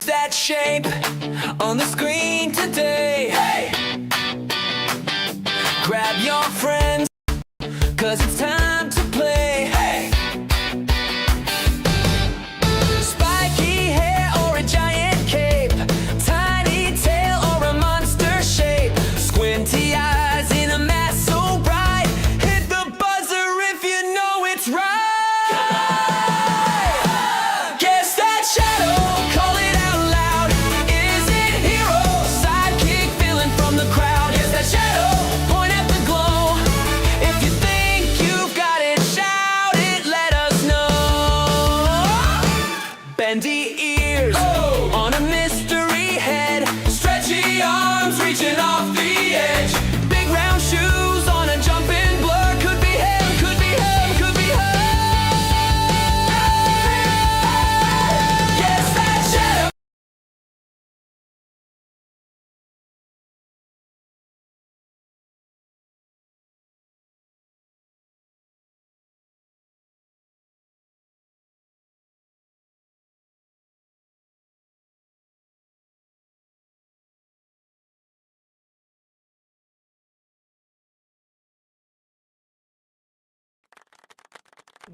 That shape on the screen today. Hey! Grab your friends, cause it's time to play. Hey! Spiky hair or a giant cape, tiny tail or a monster shape, squinty eyes in a mask so bright, hit the buzzer if you know it's right. Guess that shadow, call it out loud. Is it hero, sidekick, villain from the crowd? Guess that shadow, point at the glow. If you think you've got it, shout it, let us know. Bendy ears on a mystery head, stretchy arms reaching off the edge, big round shoes on a jumping blur. Could be him, could be him, could be her. Yes, that shadow.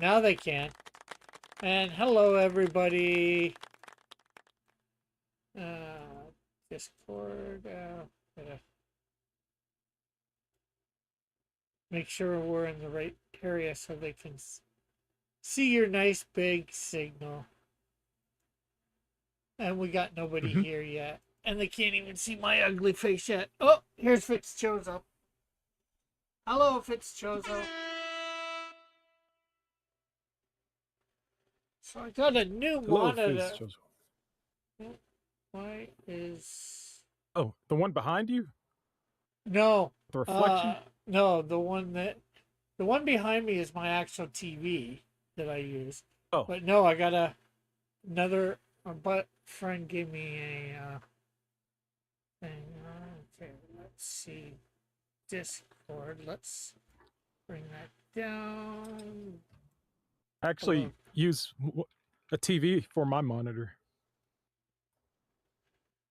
Now they can. And hello, everybody. Discord. Gotta make sure we're in the right area so they can see your nice big signal. And we got nobody here yet. And they can't even see my ugly face yet. Oh, here's Fitzchozo. Hello, Fitzchozo. So I got a new monitor. Why is... Oh, the one behind you? No. The reflection? No, the one behind me is my actual TV that I use. Oh. But no, I got another... But friend gave me a thing. Okay, let's see. Discord. Let's bring that down. I actually use a TV for my monitor.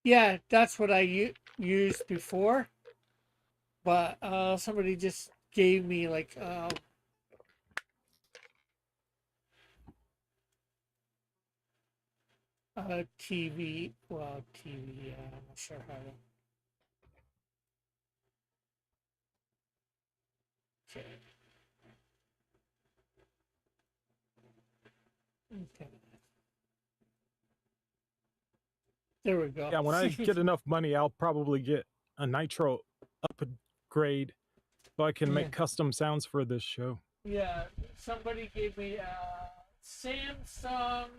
Yeah, that's what I used before. But somebody just gave me like a TV. Well, TV. I'm not sure how to. Okay. Okay. There we go. Yeah, when I get enough money, I'll probably get a Nitro upgrade so I can make custom sounds for this show. Yeah, somebody gave me a Samsung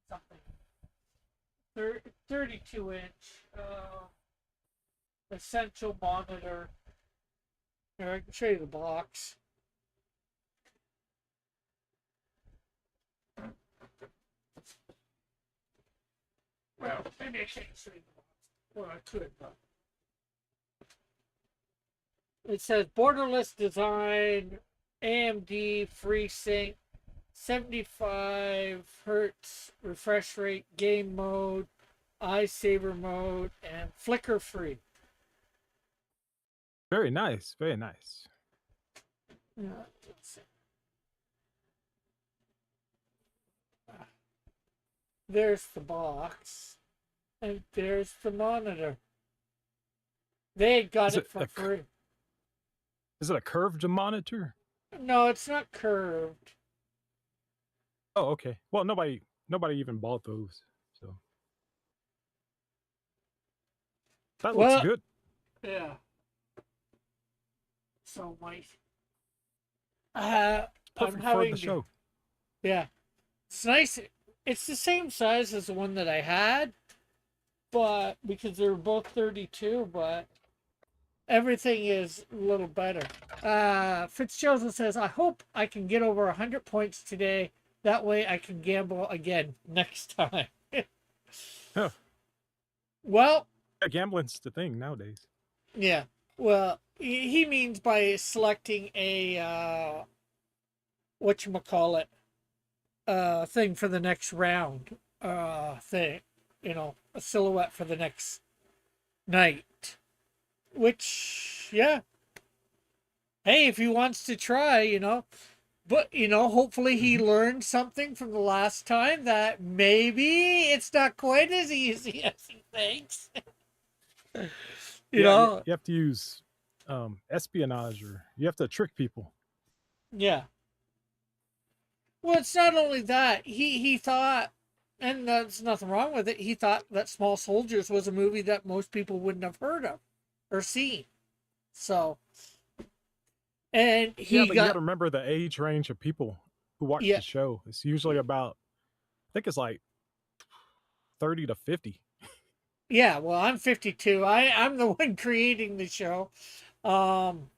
something 32-inch essential monitor. Here, I can show you the box. Well, maybe I can't show you the box. Well, I could, but it says borderless design, AMD FreeSync, 75 hertz refresh rate, game mode, eye saver mode, and flicker free. Very nice, very nice. Yeah, let's see. There's the box, and there's the monitor. They got it for free. Is it a curved monitor? No, it's not curved. Oh, okay. Well, nobody even bought those, so that looks good. Yeah. So I'm Perfect for having the show. Yeah, it's nice. It's the same size as the one that I had, but because they're both 32, but everything is a little better. Fitzjoseph says, I hope I can get over 100 points today. That way I can gamble again next time. Huh. Well, Yeah, gambling's the thing nowadays. yeah. Well, he means by selecting a whatchamacallit thing for the next round thing. a silhouette for the next night. Which, yeah. Hey, if he wants to try, but hopefully he learned something from the last time that maybe it's not quite as easy as he thinks. you Yeah, know, you have to use espionage, or you have to trick people. yeah. Well, it's not only that. He thought, and there's nothing wrong with it. He thought that Small Soldiers was a movie that most people wouldn't have heard of or seen. So, and Yeah, he but you got got to remember the age range of people who watch yeah, the show. It's usually about, I think it's like 30 to 50. yeah. Well, I'm 52. I'm the one creating the show. Um,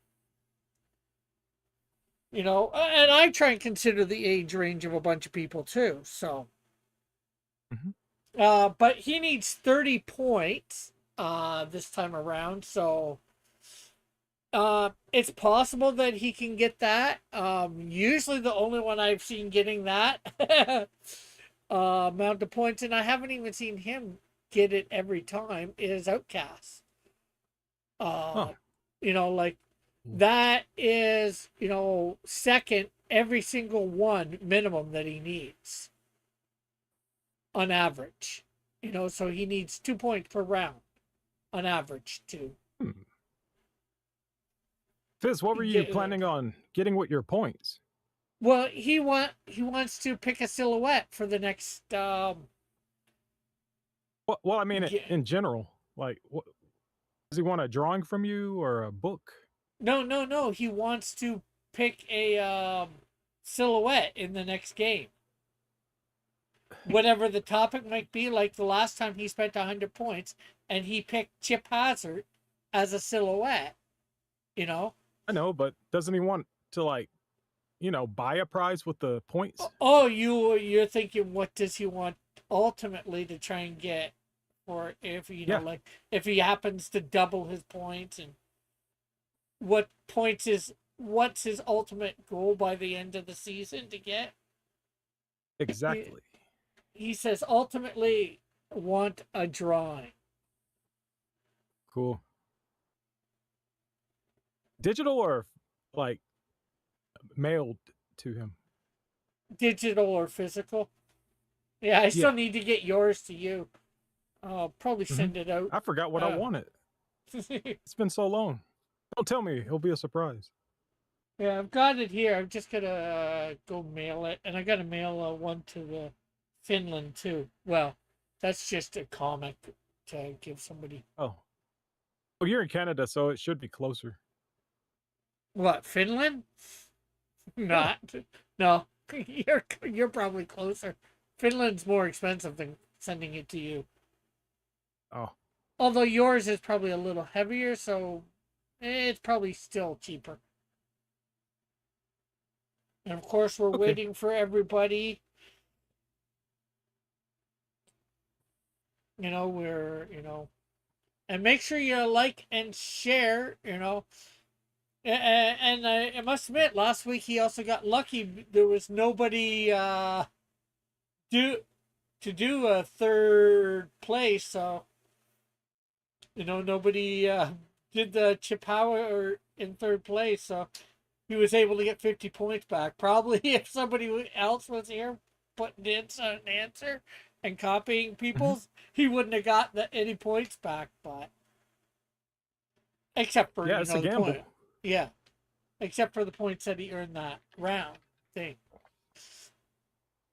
and I try and consider the age range of a bunch of people too. So, Mhm. but he needs 30 points this time around. So, it's possible that he can get that. Usually the only one I've seen getting that amount of points, and I haven't even seen him get it every time, is Outcast. Uh, Oh, like cool. that is, second every single one minimum that he needs on average. So he needs 2 points per round on average to Hmm. Fizz, what were you get it. planning on getting with your points? Well, he wants to pick a silhouette for the next Well, I mean, ge- in general, like, what, does he want a drawing from you or a book? no, he wants to pick a silhouette in the next game. Whatever the topic might be, like the last time he spent 100 points and he picked Chip Hazard as a silhouette, you know. I know, but doesn't he want to, like, buy a prize with the points? Oh, you're thinking, what does he want ultimately to try and get, or if Yeah, like if he happens to double his points, and what's his ultimate goal by the end of the season to get? He, exactly. he says ultimately want a drawing. Cool. Digital or like mailed to him? Digital or physical. Yeah, I still Yeah. need to get yours to you. I'll probably Hmm. send it out. I forgot what I Uh, wanted. It's been so long. Don't tell me. It'll be a surprise. yeah, I've got it here. I'm just gonna go mail it, and I gotta mail one to the Finland too. Well, that's just a comic to give somebody. Oh. Well, you're in Canada, so it should be closer. What, Finland? Yeah. Not. No, you're probably closer. Finland's more expensive than sending it to you. Oh. Although yours is probably a little heavier, so it's probably still cheaper. And of course, we're Okay. waiting for everybody. And make sure you like and share. And I must admit, last week he also got lucky. There was nobody do to do a third place, so nobody did the Chip Howard in third place, so he was able to get 50 points back. Probably if somebody else was here putting in an answer and copying Mhm. people's, he wouldn't have got any points back. But except for Yeah, it's a the point, gamble. yeah, except for the points that he earned that round thing.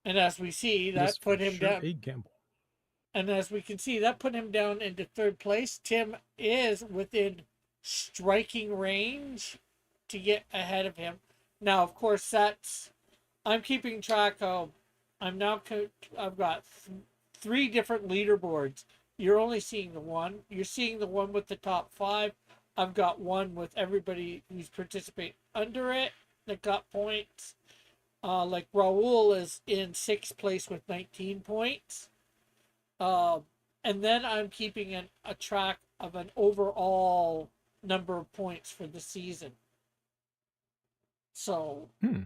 And as we see, It is that for put him sure down. a gamble. And as we can see, that put him down into third place. Tim is within striking range to get ahead of him. Now, of course, I'm keeping track of. I've got three different leaderboards. You're only seeing the one. You're seeing the one with the top five. I've got one with everybody who's participating under it that got points. Like Raul is in sixth place with 19 points. And then I'm keeping a track of an overall number of points for the season. So, Hmm.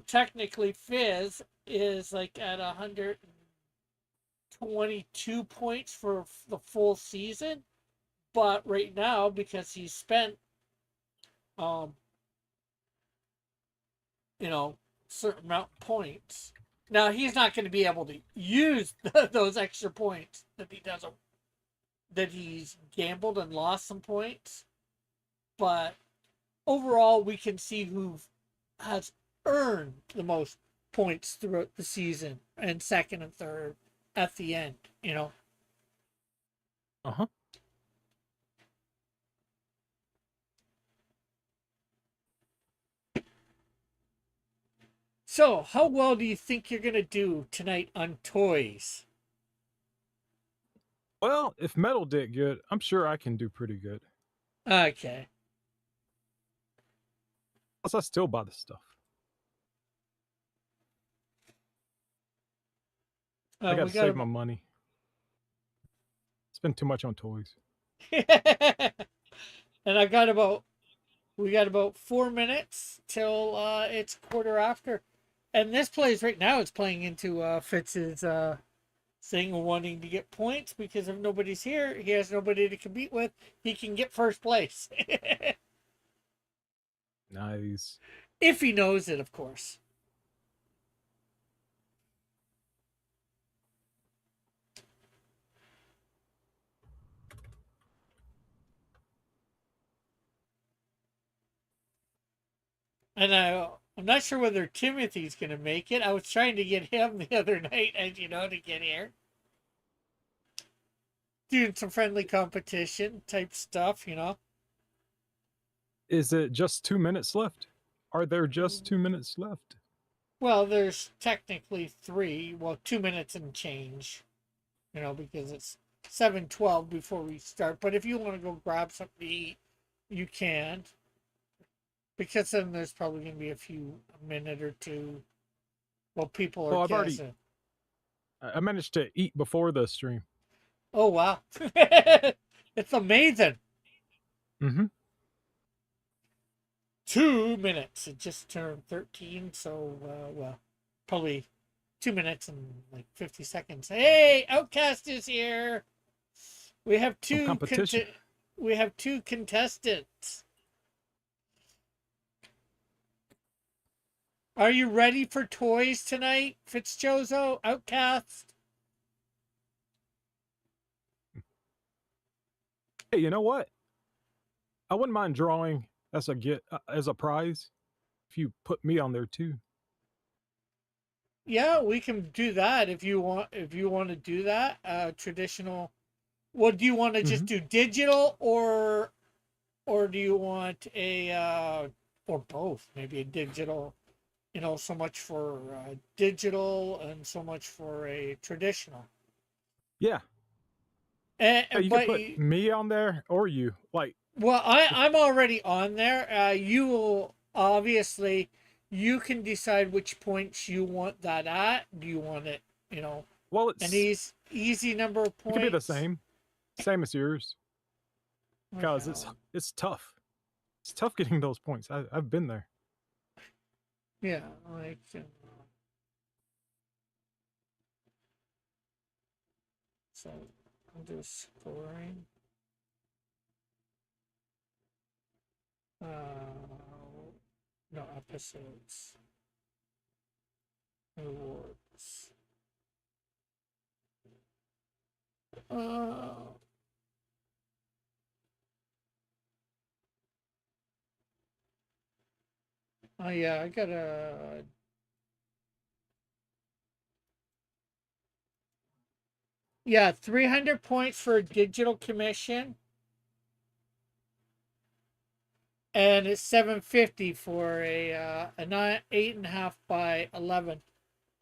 technically Fizz is like at 22 points for the full season. But right now, because he's spent, um, certain amount of points. Now he's not going to be able to use those extra points that he's gambled and lost some points. But overall, we can see who has earned the most points throughout the season and second and third at the end. Uh-huh. So, how well do you think you're going to do tonight on toys? Well, if Metal did good, I'm sure I can do pretty good. Okay. Plus, I still buy the stuff. I gotta we save my money. Spend too much on toys. and we got about 4 minutes till it's quarter after. And this plays right now, it's playing into Fitz's thing of wanting to get points because if nobody's here, he has nobody to compete with. He can get first place. Nice. If he knows it, of course. And I'm not sure whether Timothy's going to make it. I was trying to get him the other night, as you know, to get here. Doing some friendly competition type stuff. Is it just 2 minutes left? Are there just 2 minutes left? Well, there's technically 3. Well, 2 minutes and change. Because it's 7:12 before we start. But if you want to go grab something to eat, you can. Because then there's probably going to be a minute or two while people are guessing. I managed to eat before the stream. Oh, wow. It's amazing. Mm-hmm. 2 minutes. It just turned 13, so, probably 2 minutes and like 50 seconds. Hey, Outcast is here. We have two contestants. Are you ready for toys tonight, Fitzjozo, Outcast? Hey, you know what? I wouldn't mind drawing as a prize if you put me on there too. Yeah, we can do that if you want. If you want to do that, traditional. Well, do you want to just do digital or do you want or both? Maybe a digital. So much for digital and so much for a traditional. Yeah. And, you can put me on there or you. Well, I'm already on there. You will obviously, you can decide which points you want that at. Do you want it, well, it's an easy number of points? It could be the same as yours. Because Okay. it's tough. It's tough getting those points. I've been there. Yeah, so I'll do scoring. No, episodes. Awards. Oh yeah, I gotta. Yeah, 300 points for a digital commission. And it's 750 for a 8.5 by 11.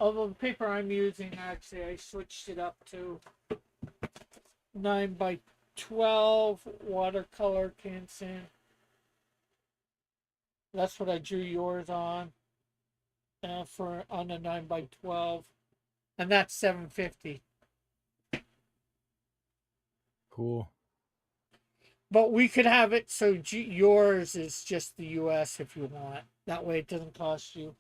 Although the paper I'm using, actually, I switched it up to 9 by 12 watercolor Canson. That's what I drew yours on. On a 9 by 12, and that's 750. Cool. But we could have it so yours is just the U.S. if you want. That way, it doesn't cost you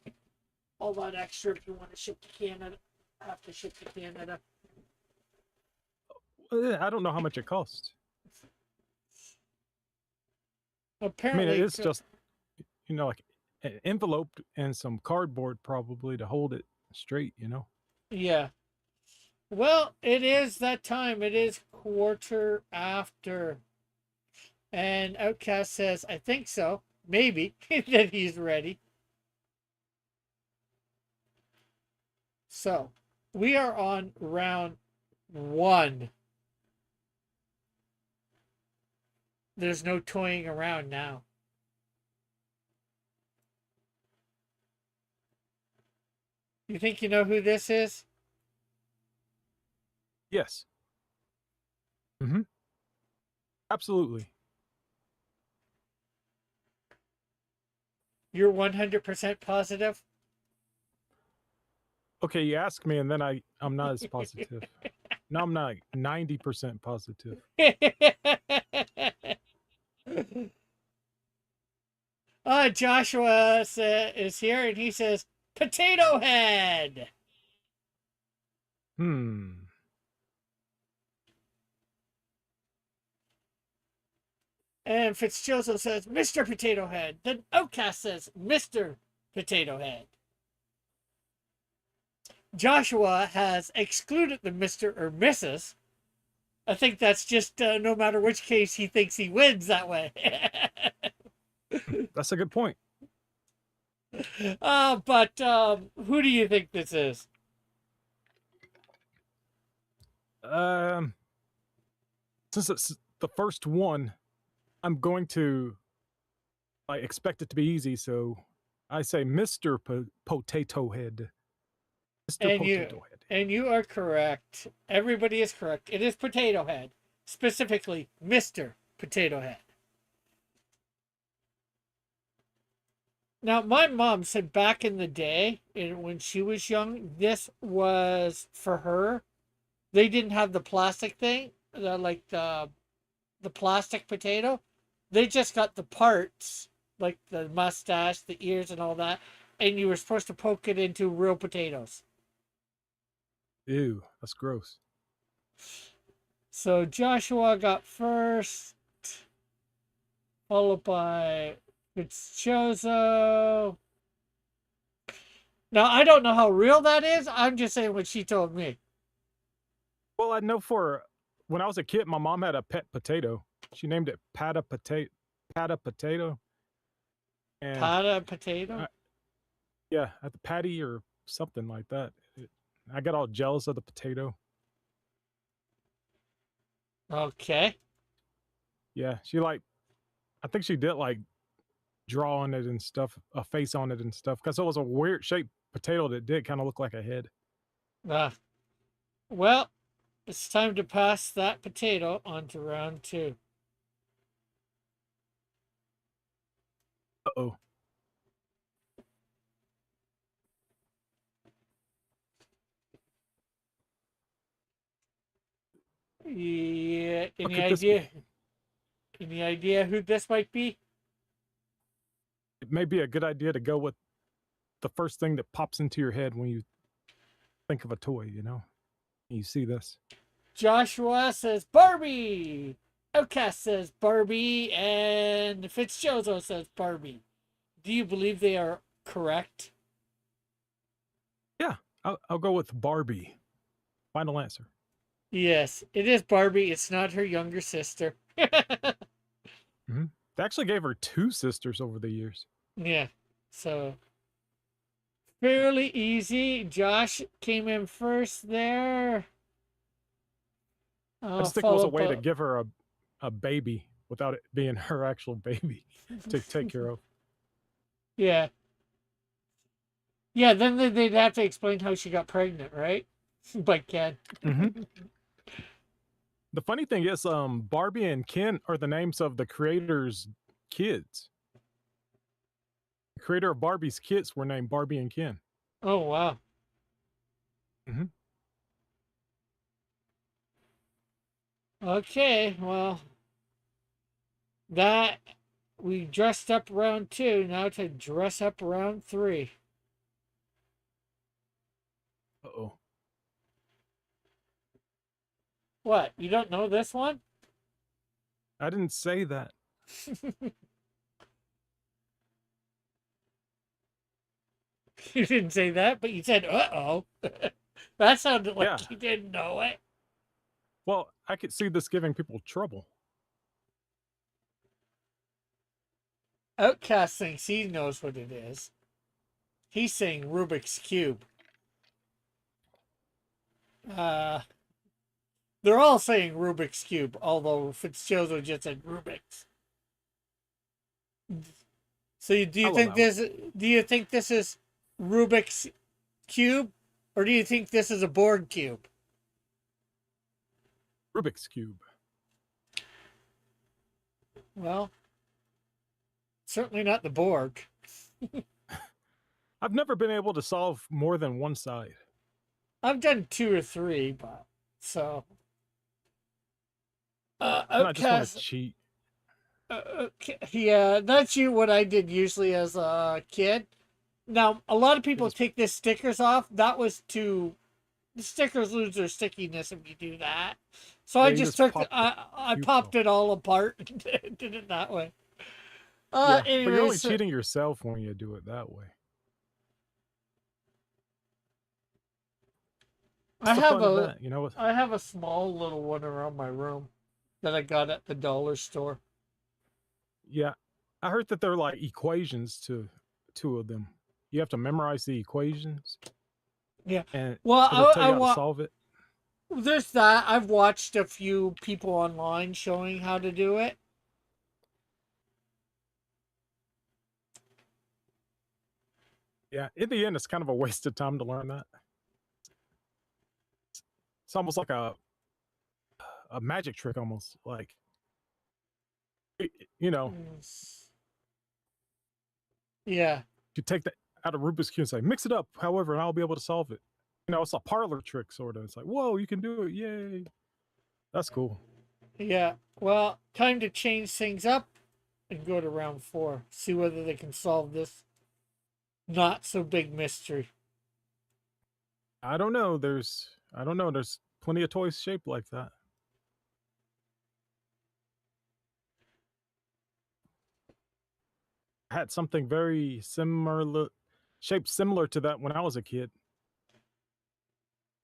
all that extra if you want to ship to Canada. Have to ship to Canada. I don't know how much it costs. I mean, Apparently, it is just, like enveloped and some cardboard probably to hold it straight, yeah. Well, it is that time. It is quarter after. And Outcast says, I think so. Maybe that he's ready. So, we are on round 1. There's no toying around now. You think you know who this is? Yes. Mm-hmm. Absolutely. You're 100% positive? Okay, you ask me, and then I'm not as positive. No, I'm not 90% positive. Joshua is here, and he says, Potato Head. Hmm. And Fitzgerald says, Mr. Potato Head. Then Outcast says, Mr. Potato Head. Joshua has excluded the Mr. or Mrs. I think that's just no matter which case he thinks he wins that way. That's a good point. But who do you think this is? Since it's the first one, I'm going to expect it to be easy, so I say Mr. Potato Head. Mr. Potato Head. And you are correct. Everybody is correct. It is Potato Head. Specifically, Mr. Potato Head. Now, my mom said back in the day, when she was young, this was for her. They didn't have the plastic thing, the plastic potato. They just got the parts, like the mustache, the ears, and all that, and you were supposed to poke it into real potatoes. Ew, that's gross. So Joshua got first, followed by Fitzchozo. Now, I don't know how real that is. I'm just saying what she told me. Well, I know when I was a kid, my mom had a pet potato. She named it Pata Potato. Pata Potato. And Pata potato? yeah, at the patty or something like that. I got all jealous of the potato. Okay. Yeah, I think she did draw on it and stuff, a face on it and stuff, because it was a weird shaped potato that did kind of look like a head. Well, it's time to pass that potato on to round 2. Uh-oh. Yeah, What any could this be? idea? Any idea who this might be? It may be a good idea to go with the first thing that pops into your head when you think of a toy, You see this. Joshua says Barbie. Outcast says Barbie, and Fitzjozo says Barbie. Do you believe they are correct? Yeah, I'll go with Barbie. Final answer. Yes, it is Barbie. It's not her younger sister. Mm-hmm. They actually gave her 2 sisters over the years. Yeah, so fairly easy. Josh came in first there. I just think it was a way to give her a baby without it being her actual baby to take care of. Yeah. Yeah, then they'd have to explain how she got pregnant, right? By Ken. Mm-hmm. The funny thing is, Barbie and Ken are the names of the creator's kids. The creator of Barbie's kids were named Barbie and Ken. Oh, wow. Mm-hmm. Okay, well, that we dressed up round 2. Now to dress up round 3. Uh-oh. What? You don't know this one? I didn't say that. You didn't say that, but you said, uh-oh. That sounded like Yeah. you didn't know it. Well, I could see this giving people trouble. Outcast thinks he knows what it is. He's saying Rubik's Cube. They're all saying Rubik's Cube, although Fitzgerald just said Rubik's. So do you I'll think allow this? Do you think this is Rubik's Cube, or do you think this is a board cube? Rubik's Cube. Well, certainly not the Borg. I've never been able to solve more than one side. I've done 2 or 3, but so. And I just want Outcast. to cheat. Yeah, that's what I did usually as a kid. Now, a lot of people take the stickers off. That was the stickers lose their stickiness if you do that. So I you just just took, pop I cube popped off. it all apart and did it that way. Yeah, but you're only Anyways, cheating yourself when you do it that way. I What's the have fun of a, that, you know? I have a small little one around my room that I got at the dollar store. Yeah, I heard that there are like equations to 2 of them. You have to memorize the equations. Yeah. And Well, it'll tell I you how to want. solve it. There's that. I've watched a few people online showing how to do it. Yeah, in the end, it's kind of a waste of time to learn that. It's almost like a magic trick, almost like you know, Yeah. you take that out of Rubik's Cube and say, mix it up, however, and I'll be able to solve it. You know, it's a parlor trick, sort of. It's like, whoa, you can do it. Yay. That's cool. Yeah. Well, time to change things up and go to round 4. See whether they can solve this not so big mystery. I don't know. There's plenty of toys shaped like that. I had something very shaped similar to that when I was a kid.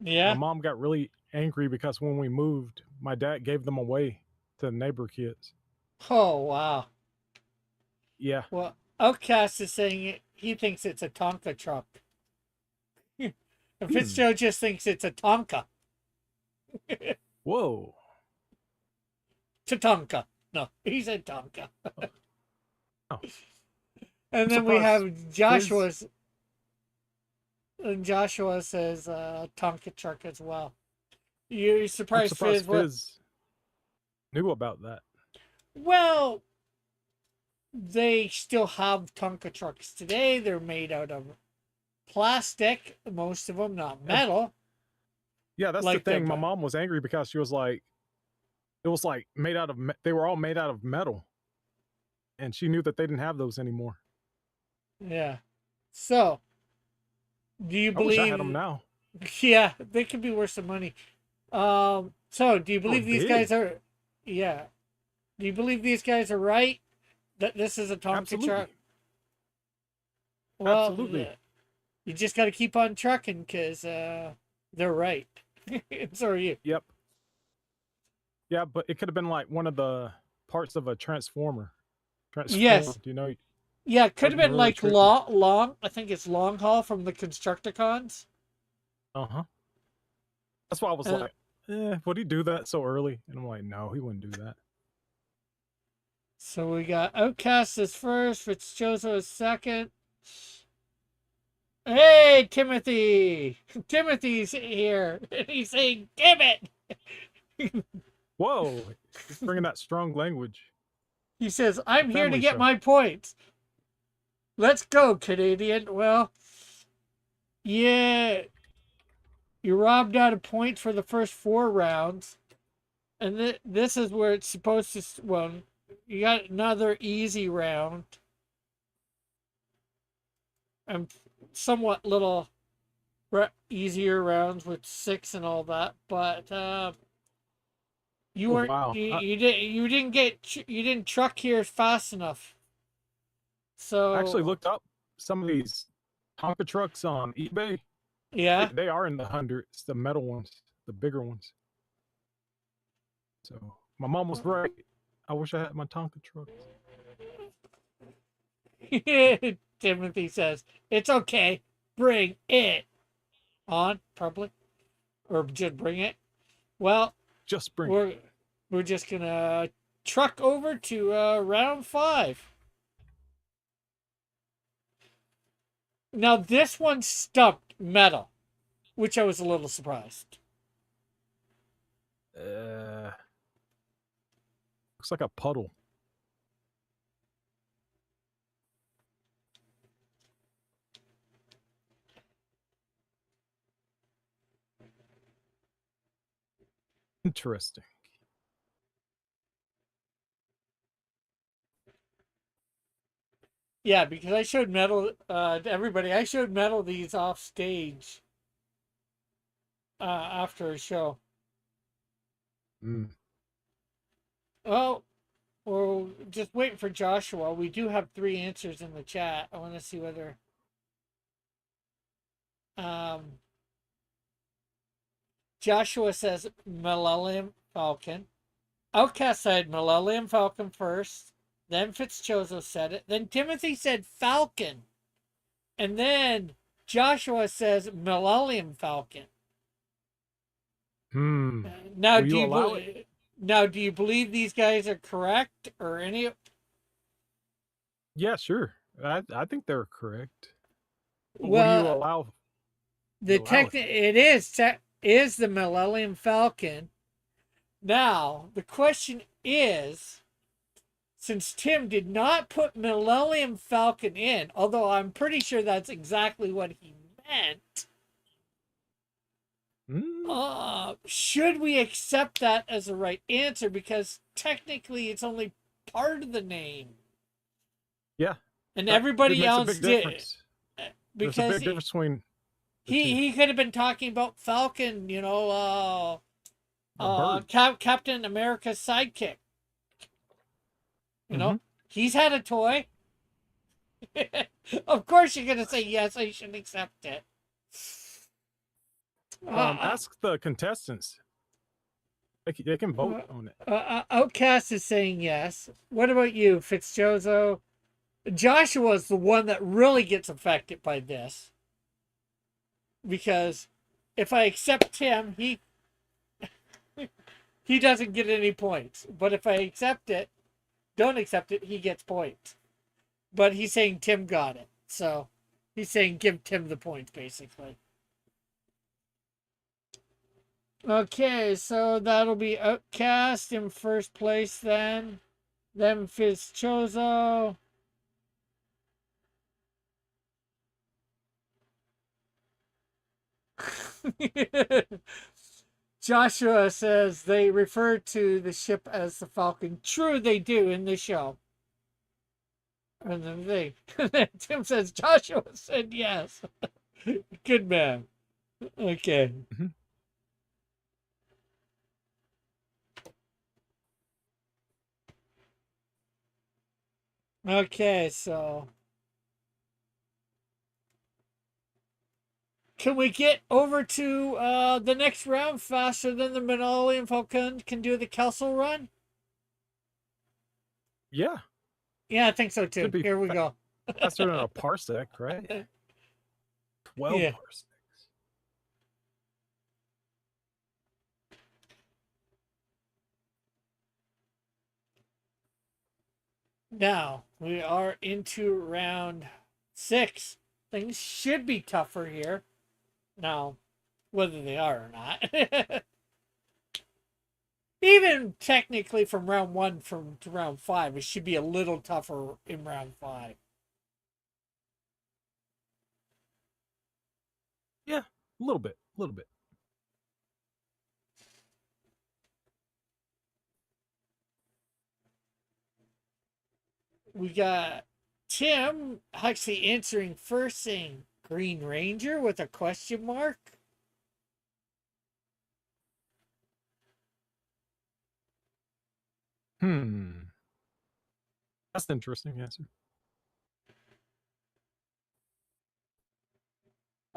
Yeah. My mom got really angry because when we moved, my dad gave them away to neighbor kids. Oh, wow. Yeah. Well, Outcast is saying he thinks it's a Tonka truck. And Fitzgerald just thinks it's a Tonka. Whoa. Tatonka. No, he said Tonka. Oh. And then we surprised have Joshua's. And Joshua says Tonka truck as well. You're I'm surprised, surprised Fizz? Fizz knew about that. Well, they still have Tonka trucks today. They're made out of plastic, most of them, not metal. Yeah, that's Like the thing. the- My mom was angry because she was like, it was like made out of, they were all made out of metal. And she knew that they didn't have those anymore. Yeah. So, do you I wish I believe? had them now. Yeah, they could be worth some money. So do you believe these big. guys are? Yeah. Do you believe these guys are right? That this is a Tonka Absolutely. truck? Well, Absolutely. you just got to keep on trucking because they're right. And so are you. Yep. Yeah, but it could have been like one of the parts of a transformer. Yes. You know? Yeah, could have Wasn't been really like tricky. long. I think it's long haul from the Constructicons. Uh-huh. That's why I was like, would he do that so early? And I'm like, no, he wouldn't do that. So we got Outcast as first, Fitzgerald as second. Hey, Timothy! Timothy's here, and he's saying, "Give it." Whoa, he's bringing that strong language. He says, "I'm here to Family get show. my points." Let's go, Canadian. Well, yeah, you robbed out a point for the first 4 rounds, and this is where it's supposed to. Well, you got another easy round, and somewhat easier rounds with 6 and all that. But You Oh, weren't. wow. You didn't truck here fast enough. So I actually looked up some of these Tonka trucks on eBay. yeah. They are in the hundreds, the metal ones, the bigger ones. So my mom was right. I wish I had my Tonka truck. Timothy says it's okay. Bring it on, probably, or just bring it. Well, Just bring it. we're just gonna truck over to round 5. Now this one stumped metal, which I was a little surprised. Looks like a puddle. Interesting. Yeah, because I showed metal to everybody. I showed metal these off stage after a show. Mm. Oh, we're just waiting for Joshua. We do have 3 answers in the chat. I want to see whether Joshua says Millennium Falcon. Outcast said Millennium Falcon first. Then Fitzchozo said it. Then Timothy said Falcon. And then Joshua says Millennium Falcon. Now, Will you allow it? Now, do you believe these guys are correct or any? Yeah, sure. I think they're correct. But Well, what do you allow? it is the Millennium Falcon. Now, the question is, since Tim did not put Millennium Falcon in, although I'm pretty sure that's exactly what he meant, should we accept that as a right answer? Because technically it's only part of the name. Yeah. And everybody else did. Difference. Because There's a big difference between he could have been talking about Falcon, Captain America's sidekick. You know, he's had a toy. Of course you're going to say, yes, I should accept it. Ask the contestants. They can vote on it. Outcast is saying yes. What about you, Fitzjozo? Joshua's the one that really gets affected by this. Because if I accept him, he doesn't get any points. But if I don't accept it, he gets points. But he's saying Tim got it. So he's saying give Tim the points, basically. Okay, so that'll be Outcast in first place then. Then Fitzchozo. Joshua says they refer to the ship as the Falcon. True, they do in the show. And then Tim says Joshua said yes. Good man. Okay. Okay, so can we get over to the next round faster than the Millennium Falcon can do the Kessel run? Yeah. Yeah, I think so too. Here we go. Faster than a parsec, right? 12 parsecs. Now we are into round 6. Things should be tougher here. Now, whether they are or not. Even technically from round 1 to round 5, it should be a little tougher in round 5. Yeah, a little bit. We got Tim actually answering first, saying Green Ranger with a question mark. That's an interesting answer.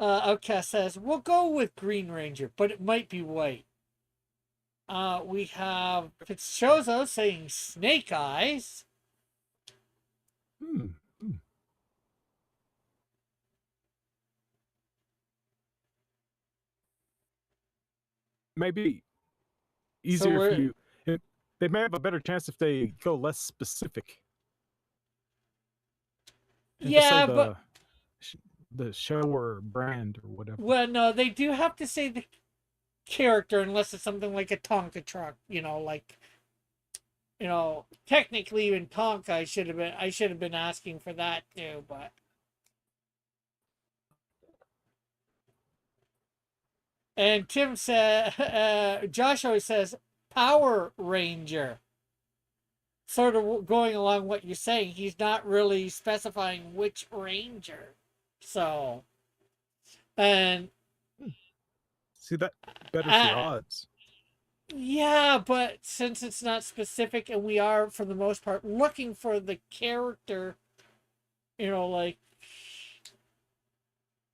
Outcast says, we'll go with Green Ranger, but it might be white. We have Fitzchozo saying Snake Eyes. Hmm. Maybe easier if you. They may have a better chance if they go less specific. And just say Yeah, but the show or brand or whatever. well, no, they do have to say the character unless it's something like a Tonka truck. Technically even Tonka, I should have been asking for that too, but. And Tim said, Josh always says Power Ranger. Sort of going along what you're saying, he's not really specifying which Ranger. So, and See, that betters your odds. yeah, but since it's not specific and we are, for the most part, looking for the character, like,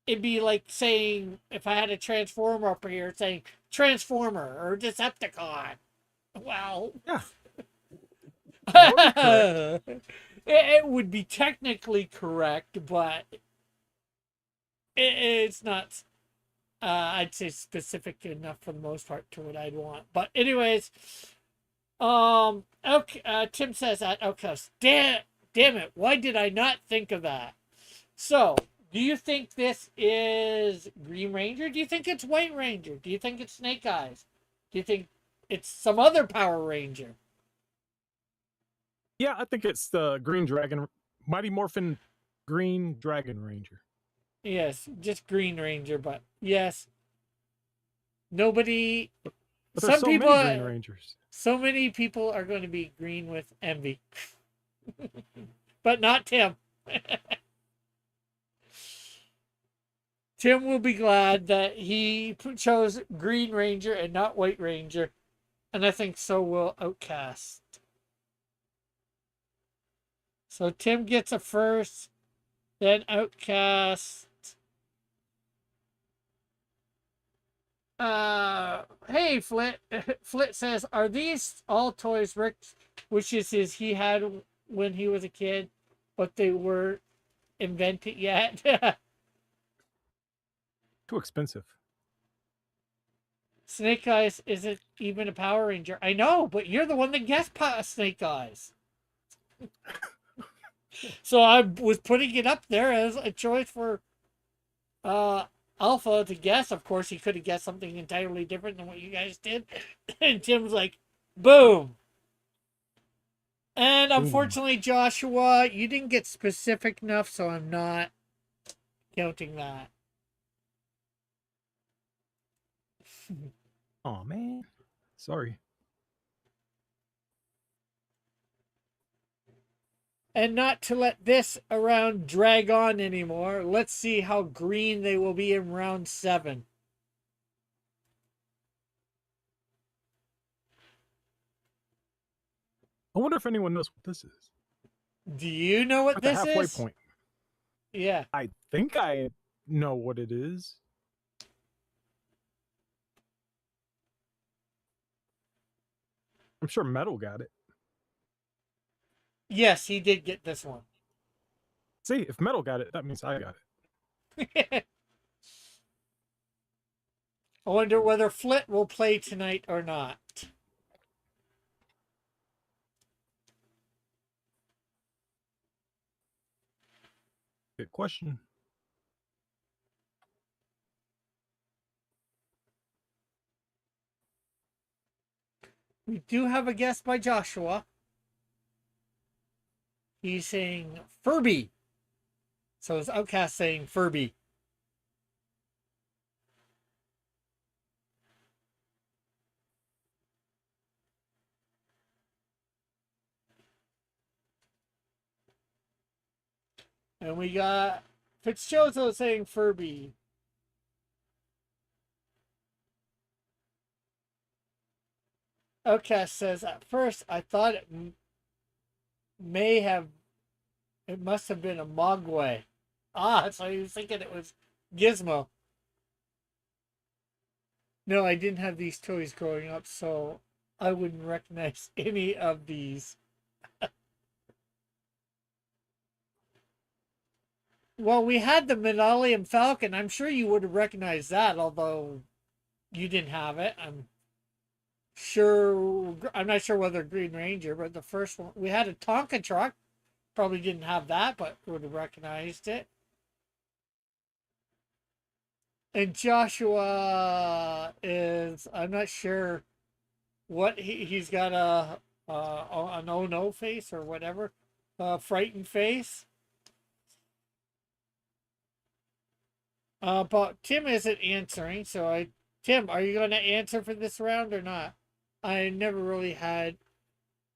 it'd be like saying, if I had a Transformer up here, saying Transformer or Decepticon. Well, Yeah. it would be technically correct, but it's not, I'd say, specific enough for the most part to what I'd want. But anyways, okay, Tim says that, okay, damn it, why did I not think of that? So, do you think this is Green Ranger? Do you think it's White Ranger? Do you think it's Snake Eyes? Do you think it's some other Power Ranger? Yeah, I think it's the Green Dragon, Mighty Morphin Green Dragon Ranger. Yes, just Green Ranger, but yes. Nobody. But there's so many Green Rangers. So many people are going to be green with envy. But not Tim. Tim will be glad that he chose Green Ranger and not White Ranger. And I think so will Outcast. So Tim gets a first, then Outcast. Hey, Flit. Flit says, are these all toys Rick wishes he had when he was a kid, but they weren't invented yet? Too expensive. Snake Eyes isn't even a Power Ranger. I know, but you're the one that guessed Snake Eyes. So I was putting it up there as a choice for Alpha to guess. Of course, he could have guessed something entirely different than what you guys did. And Tim's like, boom. And unfortunately, Joshua, you didn't get specific enough, so I'm not counting that. Oh, man. Sorry. And not to let this round drag on anymore, let's see how green they will be in round 7. I wonder if anyone knows what this is. Do you know what At this the halfway is? point. Yeah. I think I know what it is. I'm sure Metal got it. Yes, he did get this one. See, if Metal got it, that means I got it. I wonder whether Flit will play tonight or not. Good question. We do have a guess by Joshua. He's saying Furby. So it's Outcast saying Furby. And we got Fitzchozo saying Furby. Outcast says, at first I thought it must have been a Mogwai. Ah, so he was thinking it was Gizmo. No, I didn't have these toys growing up, so I wouldn't recognize any of these. Well, we had the Millennium Falcon. I'm sure you would have recognized that, although you didn't have it. I'm not sure whether Green Ranger, but the first one we had a Tonka truck. Probably didn't have that, but would have recognized it. And Joshua is, I'm not sure what he's got an oh no face or whatever, frightened face. But Tim isn't answering, so Tim, are you going to answer for this round or not? I never really had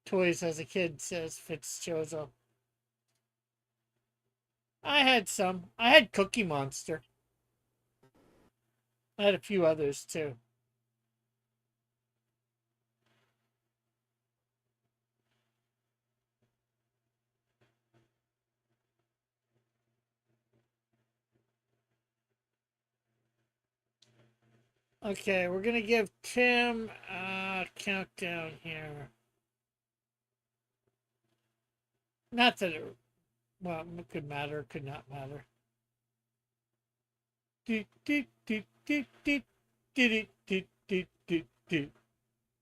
toys as a kid, says Fitzchozo. I had some. I had Cookie Monster. I had a few others too. Okay, we're gonna give Tim a countdown here. Not that it, well, it could matter, could not matter. Do do do do do do do do do do do do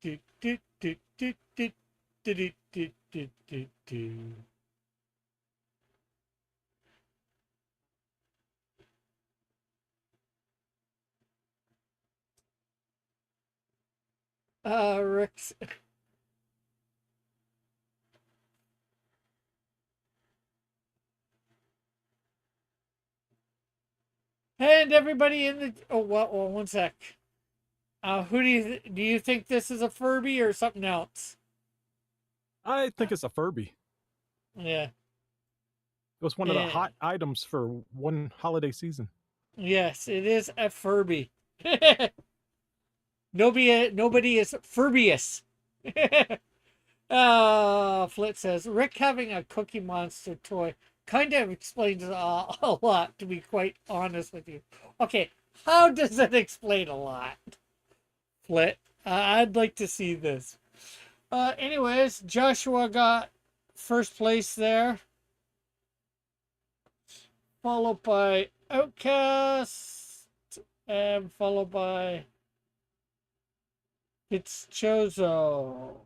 do do do do do do do do. Rick's. And everybody in the, oh well, one sec. Who do you think this is, a Furby or something else? I think it's a Furby. Yeah. It was one of the Yeah. hot items for one holiday season. Yes, it is a Furby. Nobody is Furbious. Flit says, Rick having a Cookie Monster toy kind of explains a lot, to be quite honest with you. Okay, how does it explain a lot? Flit, I'd like to see this. Anyways, Joshua got first place there, followed by Outcast, and followed by Fitzchozo.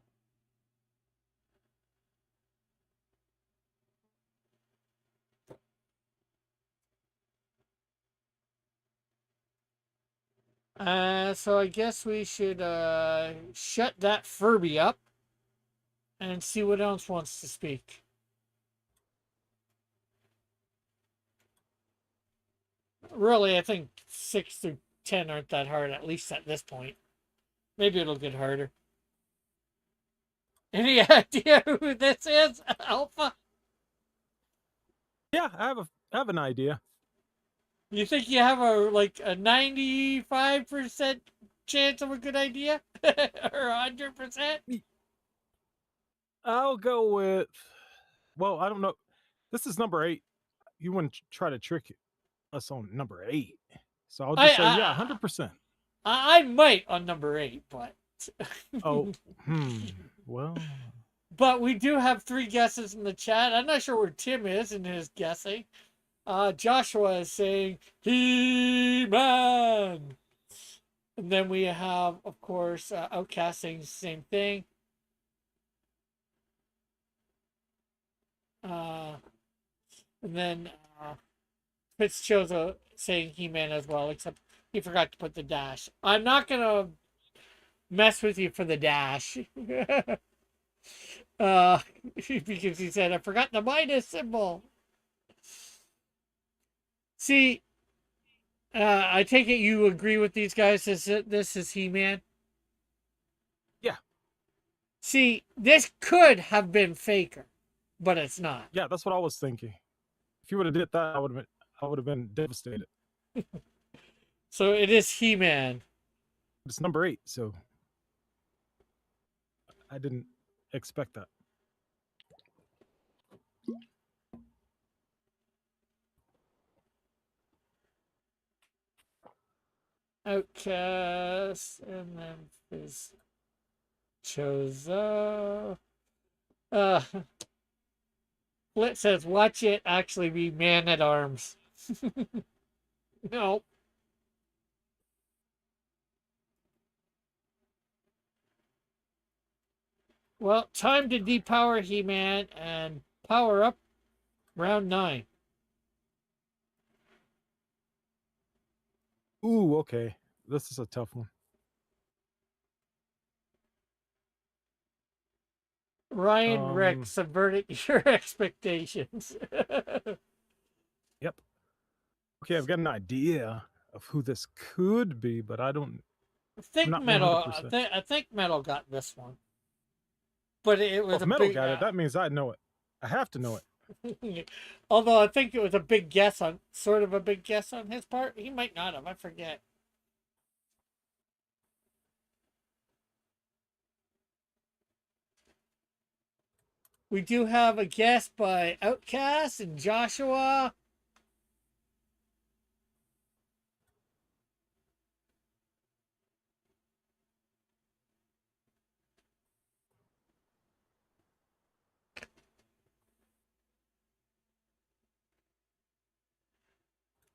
So I guess we should shut that Furby up and see what else wants to speak. Really, I think 6 through 10 aren't that hard, at least at this point. Maybe it'll get harder. Any idea who this is, Alpha? Yeah, I have an idea. You think you have a 95% chance of a good idea? Or 100%? I'll go with, well, I don't know. This is number 8. You wouldn't try to trick us on number 8. So I'll just say, yeah, 100%. I might on number 8, but Oh, well, but we do have 3 guesses in the chat. I'm not sure where Tim is in his guessing. Joshua is saying He-Man. And then we have, of course, Outcast saying the same thing. And then Fitzchozo saying He-Man as well, except he forgot to put the dash. I'm not going to mess with you for the dash. Because he said, I forgot the minus symbol. See, I take it you agree with these guys. This is He-Man? Yeah. See, this could have been Faker, but it's not. Yeah, that's what I was thinking. If you would have did that, I would have been devastated. So it is He-Man. It's number 8, so I didn't expect that. Outcast, and then Fizz Chozo. Flit says, watch it actually be Man at Arms. No. Well, time to depower He-Man and power up round 9. Ooh, okay. This is a tough one. Ryan Rick Um, subverted your expectations. Yep. Okay, I've got an idea of who this could be, but I don't. Think not Metal. 100%. I think Metal got this one, but it Well, was if a Metal big. got it, that means I know it. I have to know it. Although I think it was a big guess on, sort of a big guess on his part. He might not have. I forget. We do have a guess by Outcast and Joshua.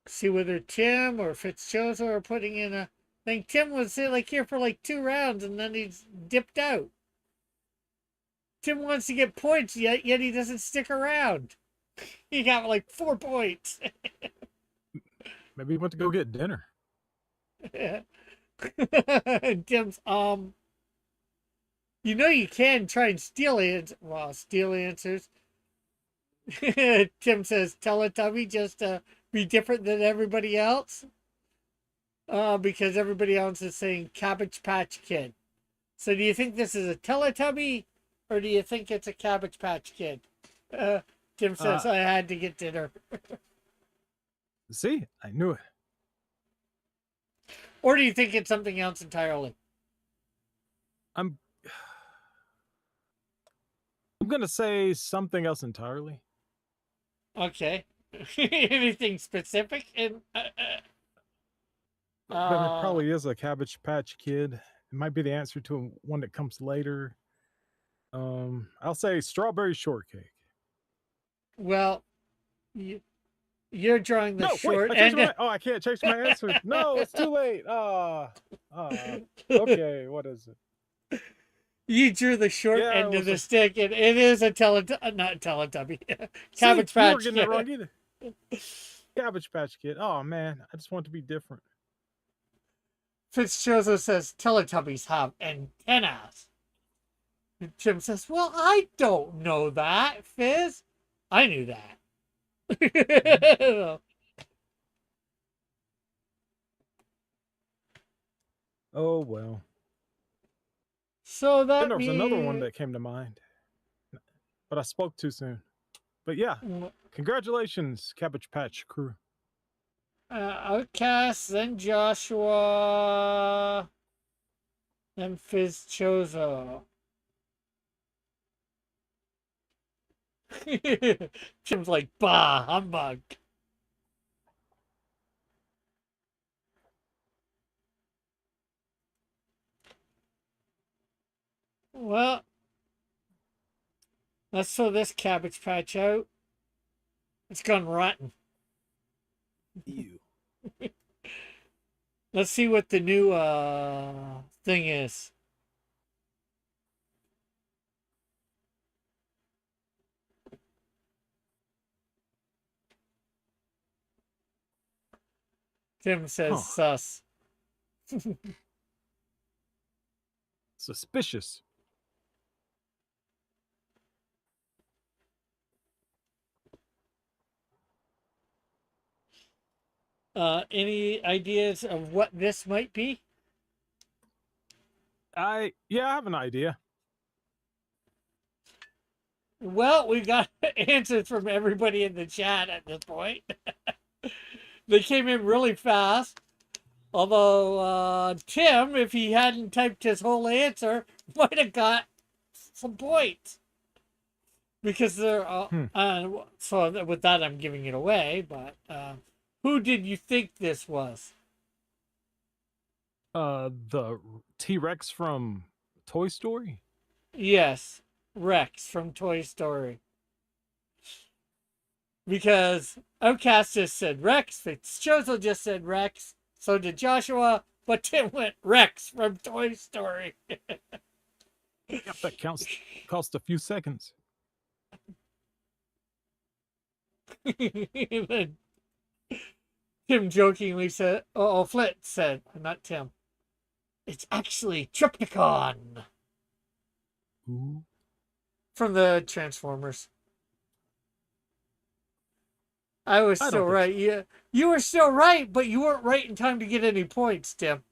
See whether Tim or Fitzchozo are putting in a. I think Tim was like here for like 2 rounds and then he's dipped out. Tim wants to get points, yet he doesn't stick around. He got like 4 points. Maybe he went to go get dinner. Tim's you know you can try and steal answers. Tim says Teletubby just to be different than everybody else. Because everybody else is saying Cabbage Patch Kid. So do you think this is a Teletubby or do you think it's a Cabbage Patch Kid? Tim says I had to get dinner. See, I knew it. Or do you think it's something else entirely? I'm gonna say something else entirely. Okay. Anything specific? And But it probably is a Cabbage Patch Kid. It might be the answer to one that comes later. I'll say strawberry shortcake. well, you're drawing the No, short wait, I changed end. my. Oh, I can't change my answer. No, it's too late. Okay, what is it? You drew the short Yeah, end it of the was stick, and it is a not Teletubby. Cabbage See, you were Patch getting it wrong Kid. either. Cabbage Patch Kid. Oh man, I just want to be different. Fitzchozo says Teletubbies have antennas. And Tim says, well, I don't know that, Fizz. I knew that. Oh well. So that Then there was another one means... that came to mind, but I spoke too soon. But yeah, congratulations, Cabbage Patch crew. Outcast, then Joshua, then Fitzchozo. Tim's like, bah, humbug. Well, let's throw this Cabbage Patch out. It's gone rotten. Ew. Let's see what the new thing is. Tim says sus. Suspicious. Any ideas of what this might be? I have an idea. Well, we got answers from everybody in the chat at this point. They came in really fast. Although Tim, if he hadn't typed his whole answer, might have got some points because they're all. So with that, I'm giving it away. But who did you think this was? The T-Rex from Toy Story. Yes, Rex from Toy Story. Because Outcast just said Rex, Fitzchozo just said Rex, so did Joshua, but Tim went Rex from Toy Story. Yep, that counts. Cost a few seconds. Then Tim jokingly said, oh, Flit said, not Tim, it's actually Trypticon Ooh. from the Transformers. I was I don't still think right. so. Yeah, you were still right, but you weren't right in time to get any points, Tim.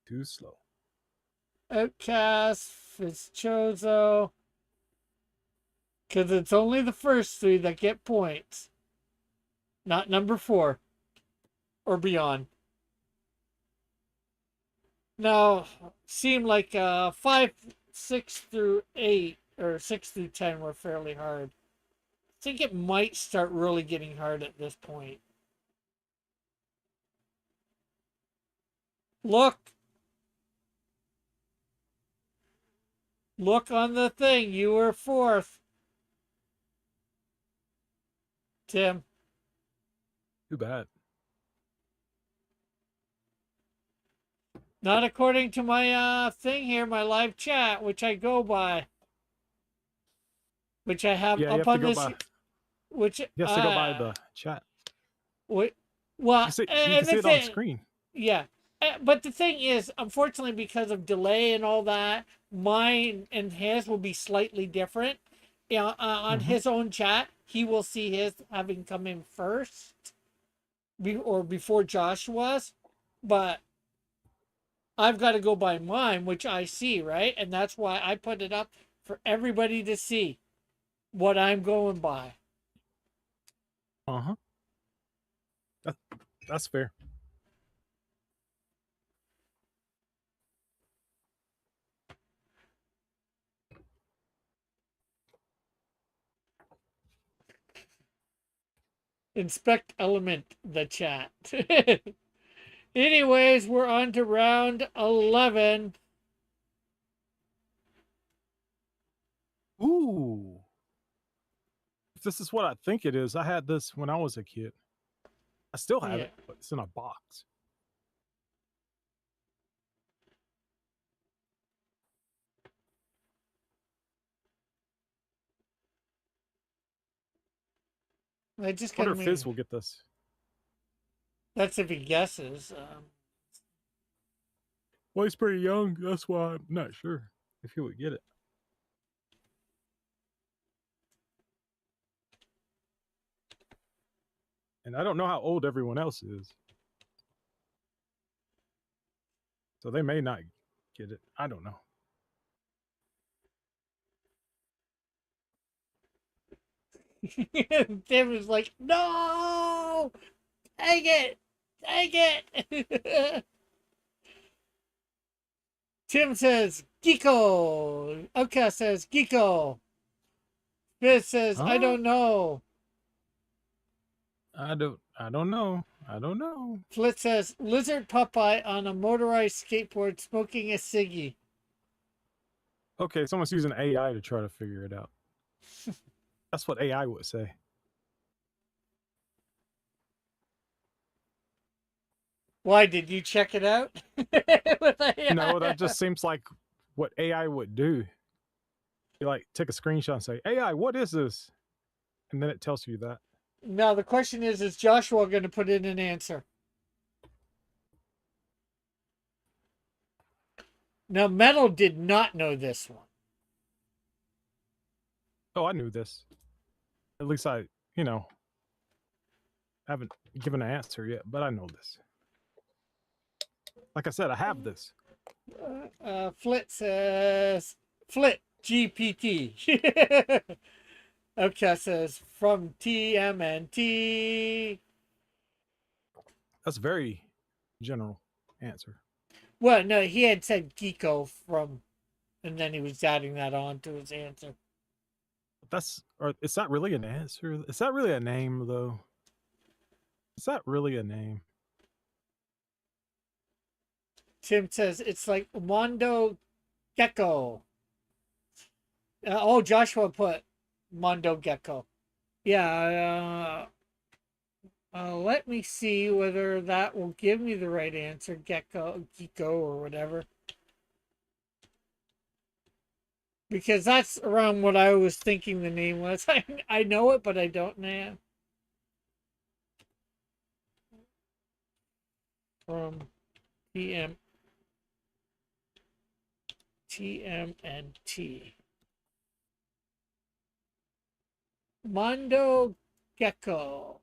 Too slow. Outcast, Fitzchozo. Because it's only the first three that get points, not number 4 or beyond. Now, seemed like 5, 6 through 8 or 6 through 10 were fairly hard. I think it might start really getting hard at this point. Look. Look on the thing. You were 4th. Tim. Too bad. Not according to my thing here, my live chat, which I go by. Which I have Yeah, you up have to on go this. by. Which You have to go by the chat. well, You and can see the it on the thing, screen. yeah. But the thing is, unfortunately, because of delay and all that, mine and his will be slightly different. Yeah, on his own chat, he will see his having come in first, or before Joshua's. But I've got to go by mine, which I see, right? And that's why I put it up for everybody to see what I'm going by. Uh-huh. That's fair. Inspect element the chat. Anyways, we're on to round 11. Ooh. If this is what I think it is, I had this when I was a kid. I still have Yeah. it, but it's in a box. I just I kind wonder of if Fizz will get this. that's if he guesses. Well, he's pretty young. That's why I'm not sure if he would get it. And I don't know how old everyone else is. So they may not get it. I don't know. Tim was like, no, take it, take it. Tim says, Geeko. Oka says, Geeko. Fizz says, I Huh? don't know. I don't know. I don't know. Flit says, lizard Popeye on a motorized skateboard smoking a ciggy. Okay, someone's using AI to try to figure it out. That's what AI would say. Why, did you check it out? With AI? No, that just seems like what AI would do. You like take a screenshot and say, AI, what is this? And then it tells you that. Now, the question is Joshua going to put in an answer? Now, Metal did not know this one. Oh, I knew this. At least I, haven't given an answer yet, but I know this. Like I said, I have this. Flit says, Flit GPT. Okay, says, from TMNT. That's a very general answer. Well, no, he had said Geeko from, and then he was adding that on to his answer. Or is that really an answer? Is that really a name though? Is that really a name? Tim says it's like Mondo Gecko. Oh, Joshua put Mondo Gecko. Yeah. Let me see whether that will give me the right answer. Gecko, or whatever. Because that's around what I was thinking the name was. I know it, but I don't know. From TMNT. Mondo Gecko.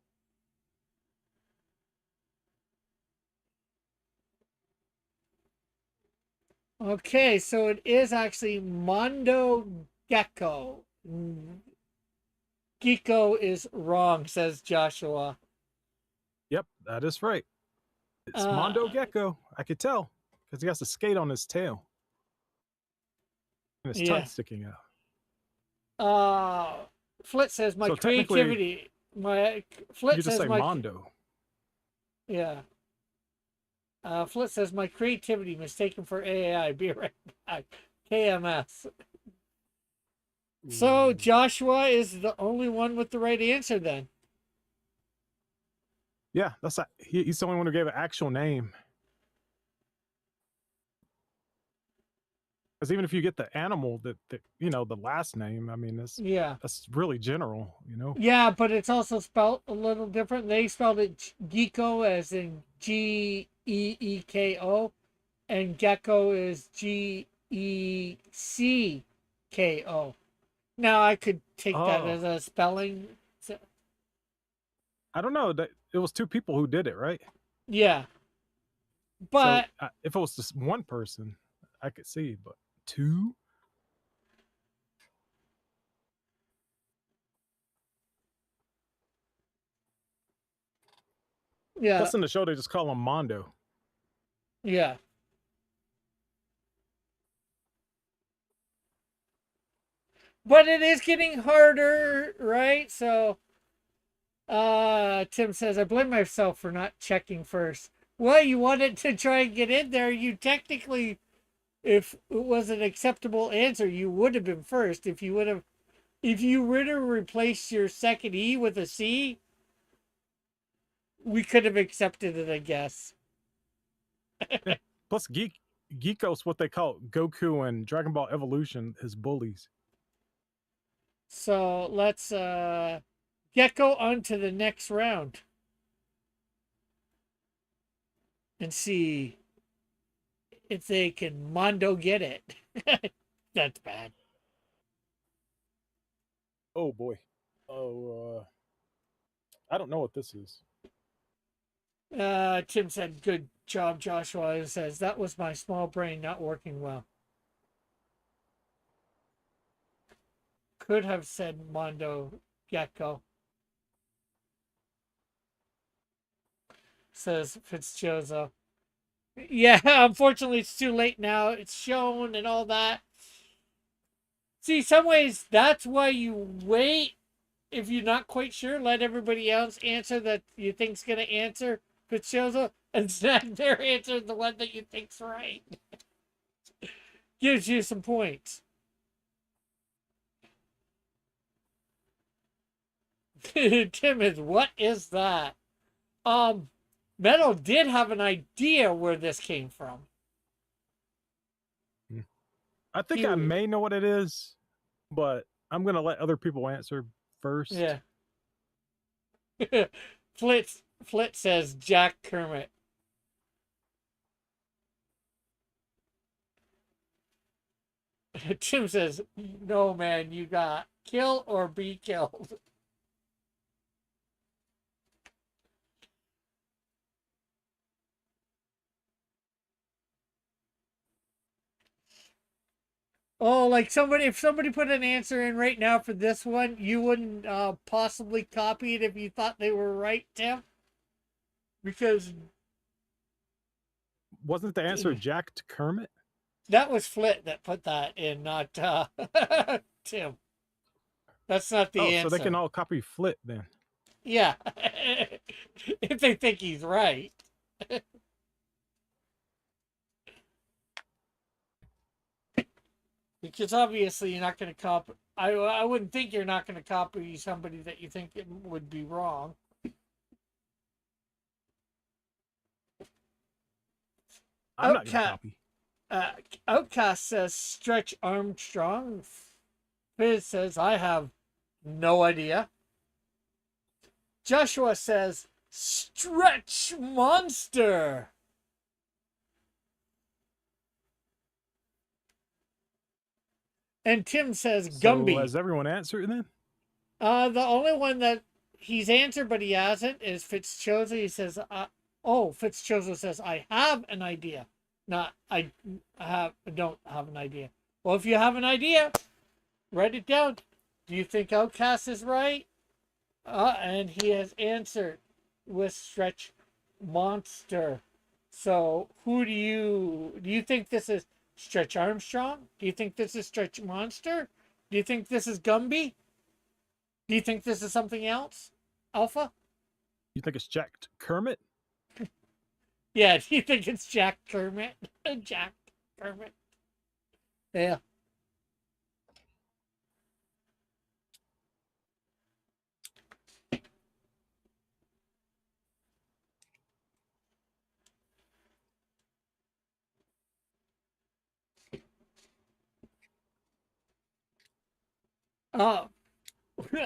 Okay, so it is actually Mondo Gecko. Geeko is wrong, says Joshua. Yep, that is right. It's Mondo Gecko. I could tell because he has a skate on his tail and his tongue sticking out. Flit says my So creativity. My Flit you just says say my Mondo. Yeah. Flit says my creativity mistaken for AI. Be right back. KMS. So Joshua is the only one with the right answer then. Yeah, he's the only one who gave an actual name. Because even if you get the animal that the last name, I mean, that's really general, Yeah, but it's also spelled a little different. They spelled it Geeko as in Geeko, and Gecko is Gecko. Now I could take that as a spelling. I don't know. It was two people who did it, right? Yeah. But so, if it was just one person, I could see, but two? Yeah. Plus in the show they just call him Mondo. Yeah. But it is getting harder, right? So Tim says, I blame myself for not checking first. Well, you wanted to try and get in there. You technically, if it was an acceptable answer, you would have been first. If you would have replaced your second E with a C, we could have accepted it, I guess. Plus Geeko's what they call Goku and Dragon Ball Evolution, his bullies. So let's Gecko on to the next round. And see if they can Mondo get it. That's bad. Oh boy. Oh, I don't know what this is. Tim said, good job, Joshua. He says, that was my small brain not working well. Could have said Mondo Gecko. Says Fitzjozo. Yeah, unfortunately it's too late now. It's shown and all that. See, some ways that's why you wait. If you're not quite sure, let everybody else answer that you think's gonna answer Fitzjozo, and then their answer is the one that you think's right. Gives you some points. Tim is, what is that? Metal did have an idea where this came from. I think I may know what it is, but I'm gonna let other people answer first. Yeah. Flit says Jack Kermit. Tim says, no man, you got kill or be killed. Oh, like if somebody put an answer in right now for this one, you wouldn't possibly copy it if you thought they were right, Tim? Because wasn't the answer Jack to Kermit? That was Flit that put that in, not Tim. That's not the Oh, answer. so they can all copy Flit then. Yeah. If they think he's right. Because obviously you're not going to copy. I wouldn't think you're not going to copy somebody that you think it would be wrong. I'm not gonna copy. Outcast says Stretch Armstrong. Fizz says I have no idea. Joshua says Stretch Monster. And Tim says Gumby. So has everyone answered then? The only one that he's answered but he hasn't is Fitzchozo. He says, Fitzchozo says, I have an idea. Not, I don't have an idea. Well, if you have an idea, write it down. Do you think Outcast is right? And he has answered with Stretch Monster. So who do you think this is Stretch Armstrong? Do you think this is Stretch Monster? Do you think this is Gumby? Do you think this is something else? Alpha? You think it's Jack Kermit? Yeah, do you think it's Jack Kermit? Jack Kermit. Yeah. Uh,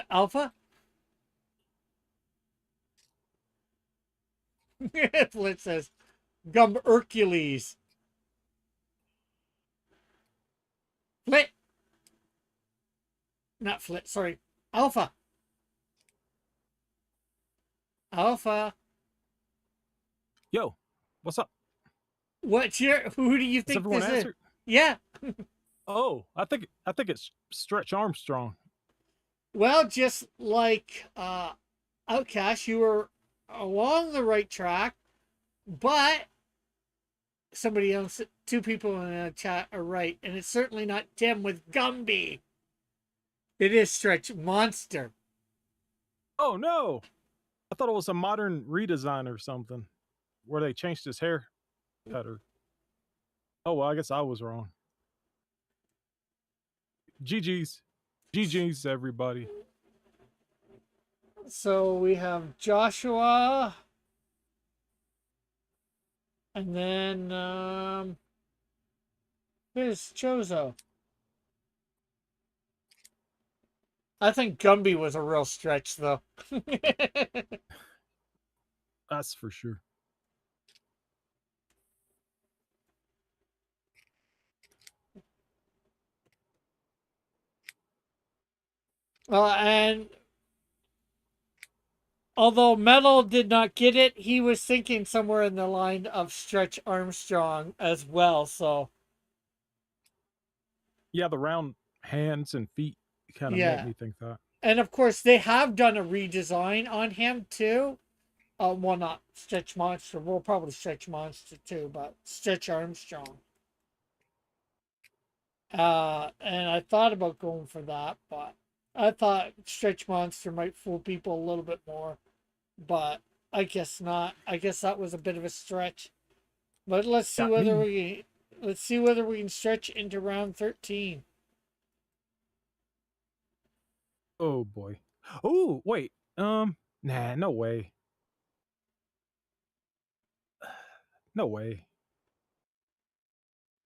Alpha? Flit says, Gum Hercules. Flit. Not Flit, sorry. Alpha. Alpha. Yo, what's up? Who do you Has think everyone this answered? is? Yeah. Oh, I think it's Stretch Armstrong. Well, just like Outcast, you were along the right track, but somebody else, two people in the chat are right, and it's certainly not Tim with Gumby. It is Stretch Monster. Oh no! I thought it was a modern redesign or something, where they changed his hair cutter. Oh well, I guess I was wrong. GG's, everybody. So we have Joshua, and then here's Chozo. I think Gumby was a real stretch, though. That's for sure. And although Metal did not get it, he was thinking somewhere in the line of Stretch Armstrong as well. So Yeah, the round hands and feet kind of Yeah. make me think that. and of course they have done a redesign on him too. Well, not Stretch Monster. Well, probably Stretch Monster too, but Stretch Armstrong. And I thought about going for that, but I thought Stretch Monster might fool people a little bit more, but I guess not. I guess that was a bit of a stretch. But let's see Got whether me. let's see whether we can stretch into round 13. Oh boy. Oh wait. Nah, no way. No way.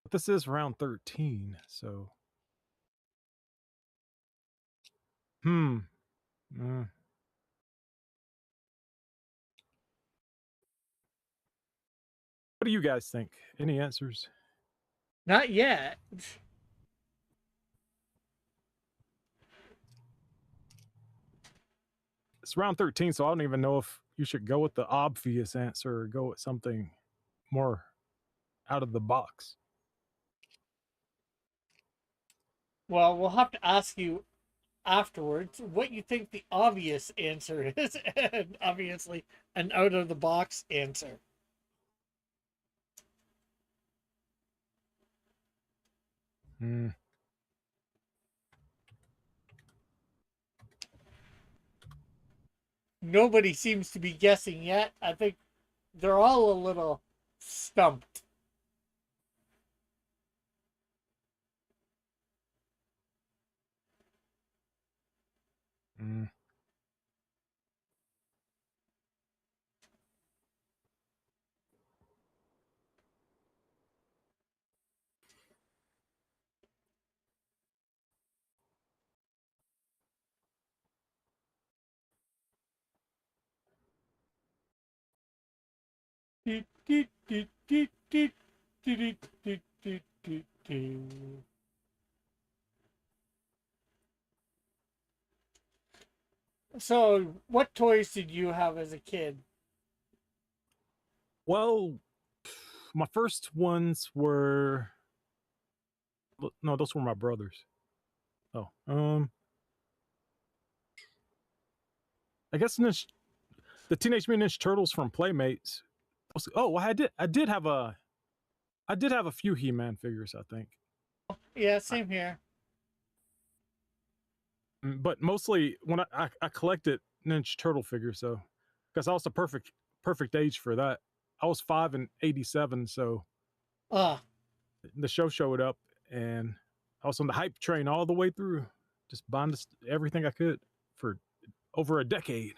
But this is round 13, so. Mm. What do you guys think? Any answers? Not yet. It's round 13, so I don't even know if you should go with the obvious answer or go with something more out of the box. Well, we'll have to ask you afterwards what you think the obvious answer is, and obviously an out of the box answer. Mm. Nobody seems to be guessing yet. I think they're all a little stumped. Mm. So, what toys did you have as a kid? Well, my first ones were no, those were my brothers. Oh, I guess the Teenage Mutant Ninja Turtles from Playmates. Oh, well, I did have a few He-Man figures, I think. Yeah, I, same here. but mostly when I collected Ninja Turtle figures, so because I was the perfect age for that. I was 5 in '87, so Ah, the show showed up, and I was on the hype train all the way through, just buying everything I could for over a decade.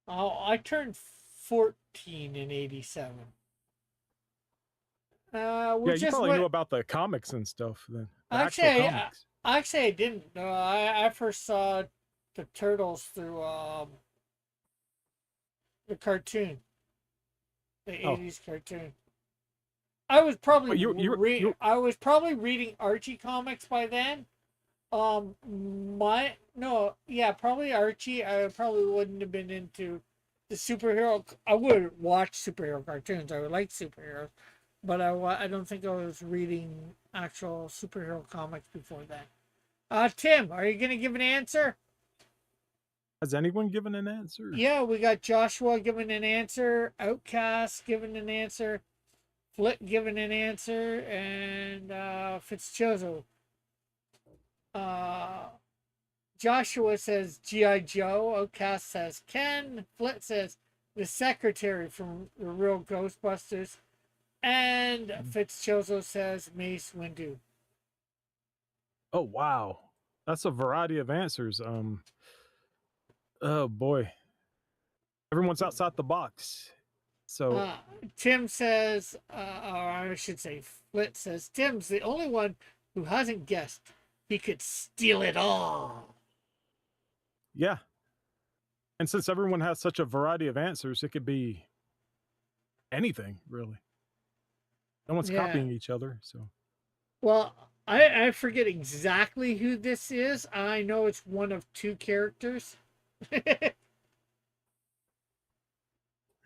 oh, I turned 14 in '87. We Yeah, you just probably knew went. about the comics and stuff then, the actual Actually, comics. I didn't. No, I first saw the turtles through the cartoon, the Oh, '80s cartoon. I was probably but you I was probably reading Archie comics by then. My no, yeah, probably Archie. I probably wouldn't have been into the superhero. I would watch superhero cartoons. I would like superheroes, but I don't think I was reading actual superhero comics before that. Tim, are you gonna give an answer? has anyone given an answer? Yeah, we got Joshua giving an answer, Outcast giving an answer, Flick giving an answer, and Fitzchozo. Uh, Joshua says G.I. Joe. Outcast says Ken. Flit says the secretary from the real Ghostbusters. And Fitzchozo says Mace Windu. Oh wow, that's a variety of answers. Oh boy, everyone's outside the box. So Uh, Tim says, or I should say, Flit says, Tim's the only one who hasn't guessed. He could steal it all. yeah, and since everyone has such a variety of answers, it could be anything really. No one's Yeah. copying each other, so. Well, I forget exactly who this is. I know it's one of two characters.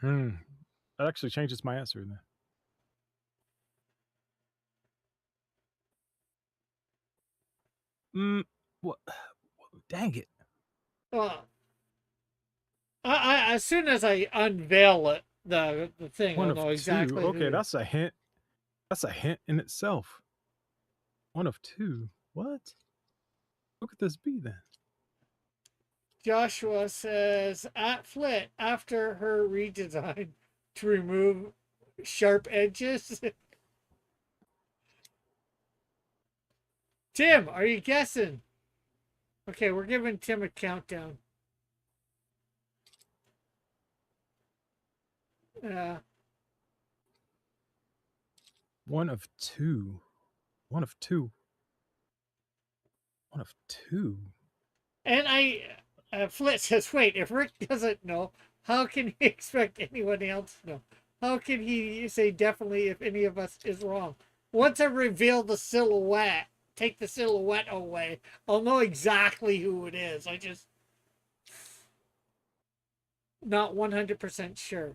Hmm. That actually changes my answer then. Mm, what? Dang it. Well, as soon as I unveil it, the thing, One I'll of know two. exactly Okay, who. that's a hint. That's a hint in itself. One of two. What? Who could this be then? Joshua says at Flit after her redesign to remove sharp edges. Tim, are you guessing? Okay, we're giving Tim a countdown. Uh, One of two. One of two. One of two. and Flit says, wait, if Rick doesn't know, how can he expect anyone else to know? How can he say definitely if any of us is wrong? Once I reveal the silhouette, take the silhouette away, I'll know exactly who it is. I just not 100% sure.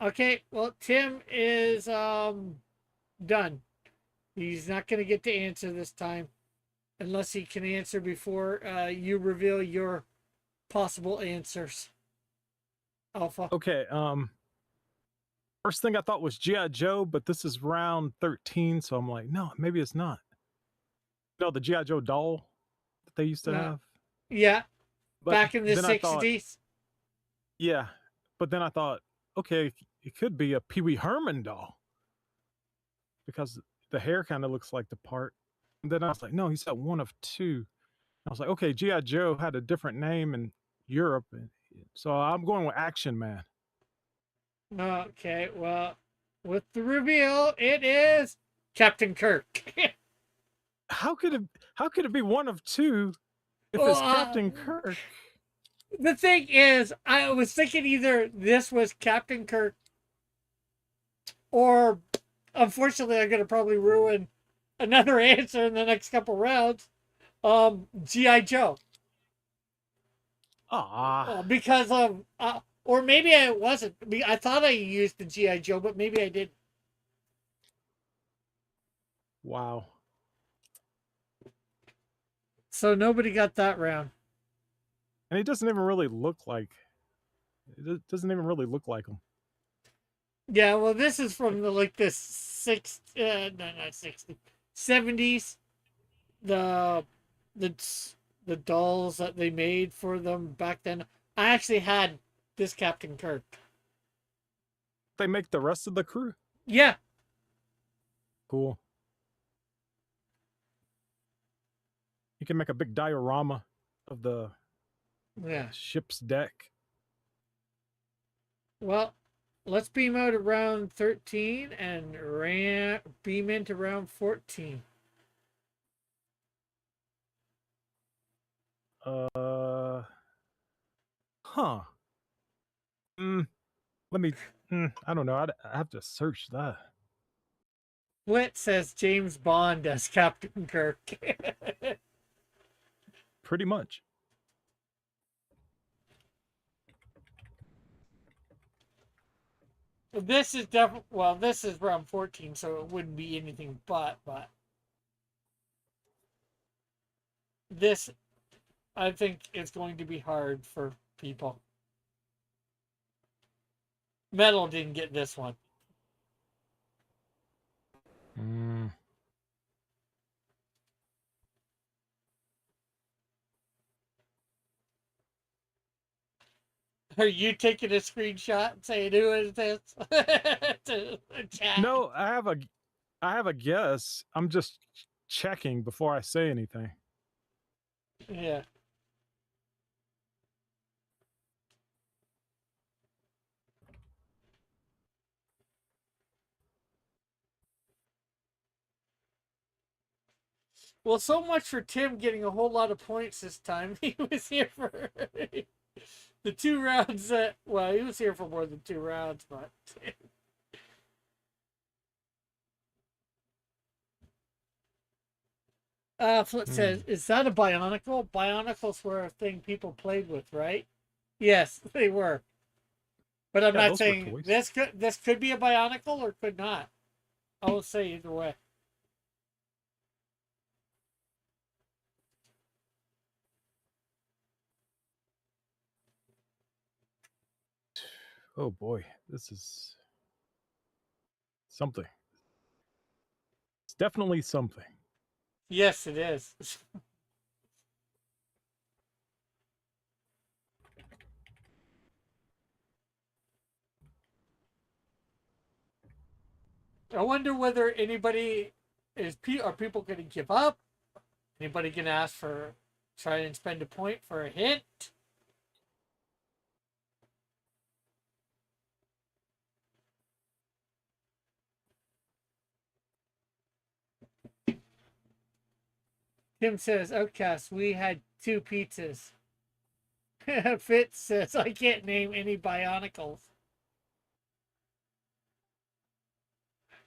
Okay, well, Tim is done. He's not going to get to answer this time unless he can answer before you reveal your possible answers. Alpha. Okay, First thing I thought was G.I. Joe, but this is round 13, so I'm like, no, maybe it's not. You know, the G.I. Joe doll that they used to No. have? Yeah, But back in the then I thought, 60s. yeah. But then I thought, okay, it could be a Pee Wee Herman doll because the hair kind of looks like the part. And then I was like, no, he said one of two. I was like, okay, G.I. Joe had a different name in Europe. So I'm going with Action Man. Okay, well, with the reveal, it is Captain Kirk. How could it be one of two if Well, it's Captain Kirk? the thing is, I was thinking either this was Captain Kirk, or unfortunately, I'm gonna probably ruin another answer in the next couple rounds. GI Joe, Ah, because of, or maybe I wasn't. I thought I used the GI Joe, but maybe I didn't. wow. So nobody got that round. And he doesn't even really look like. It doesn't even really look like him. Yeah, well, this is from the no, not 60, 70s. The the the dolls that they made for them back then. I actually had this Captain Kirk. They make the rest of the crew. Yeah, Cool. You can make a big diorama of the yeah. ship's deck. Well, let's beam out of round 13 and beam into round 14. Huh. Let me. I don't know. I have to search that. Flint says James Bond as Captain Kirk. Pretty much. This is definitely, well, this is round 14, so it wouldn't be anything but this, I think, is going to be hard for people. Metal didn't get this one. Are you taking a screenshot and saying who is this? To the chat? No, I have a guess. I'm just checking before I say anything. Yeah. Well, so much for Tim getting a whole lot of points this time. He was here for the 2 rounds that, well, he was here for more than 2 rounds, but Flip says, is that a Bionicle? Bionicles were a thing people played with, right? Yes, they were. But I'm Yeah, not those were saying toys. this could be a Bionicle or could not. I will say either way. Oh boy, this is something. It's definitely something. Yes, it is. I wonder whether anybody are people going to give up? Anybody going to ask for, try and spend a point for a hint? Tim says, Outcast, we had 2 pizzas. Fitz says, I can't name any Bionicles.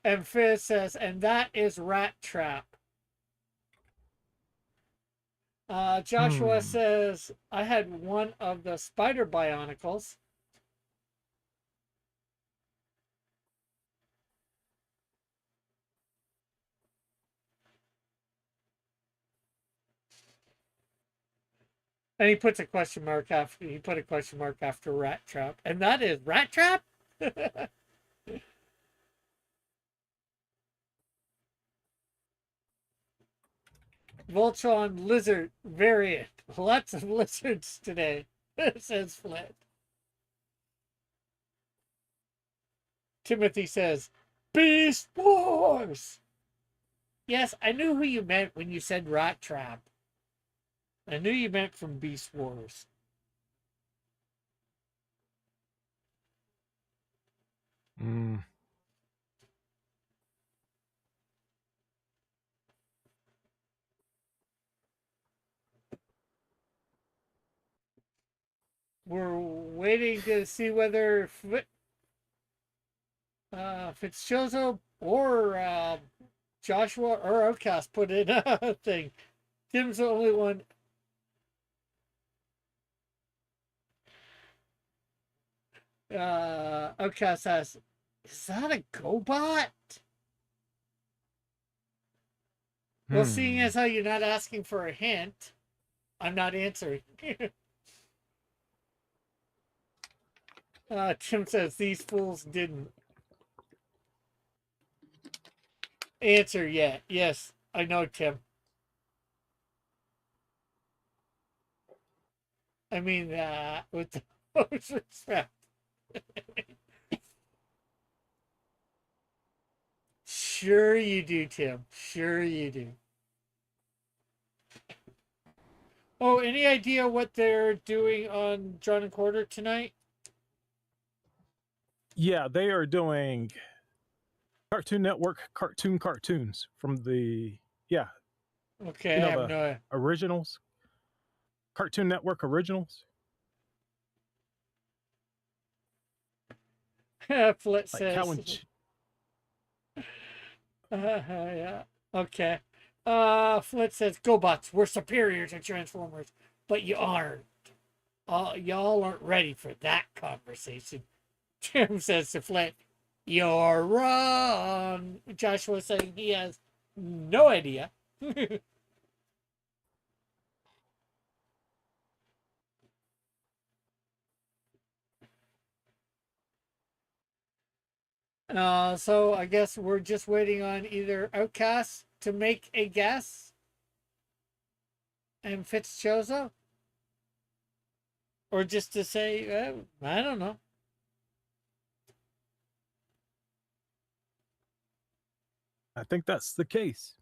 And Fizz says, and that is Rat Trap. Joshua says, I had one of the Spider Bionicles. And he puts a question mark after, he put a question mark after Rat Trap. And that is Rat Trap? Voltron lizard variant. Lots of lizards today, says Flint. Timothy says, Beast Wars! Yes, I knew who you meant when you said Rat Trap. I knew you meant from Beast Wars. Mm. We're waiting to see whether Fitzchozo or Joshua or Outcast put in a thing. Tim's the only one. Outcast says, "Is that a GoBot?" Well, seeing as how you're not asking for a hint, I'm not answering. Tim says these fools didn't answer yet. Yes, I know, Tim. I mean, with the most respect. Sure you do, Tim. Sure you do. Oh, any idea what they're doing on Drawn and Quarter tonight? Yeah, they are doing Cartoon Network cartoons from the Okay, you I know have no originals, Cartoon Network originals. idea. Flit Like Cow says. and Yeah. Okay. Flit says, GoBots, we're superior to Transformers, but you aren't. Y'all aren't ready for that conversation. Tim says to Flit, you're wrong. Joshua saying he has no idea. So I guess we're just waiting on either Outcast to make a guess and Fitzchozo, or just to say, I don't know. I think that's the case.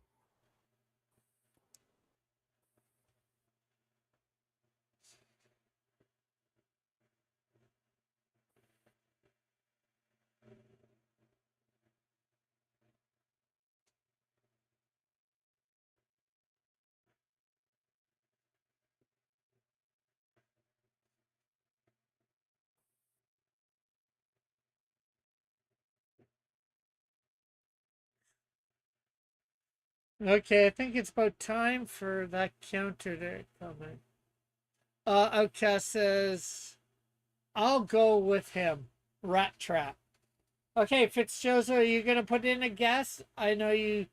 Okay, I think it's about time for that counter to come in. Outcast says, I'll go with him. Rat Trap. Okay, Fitzchozo, are you gonna put in a guess? I know you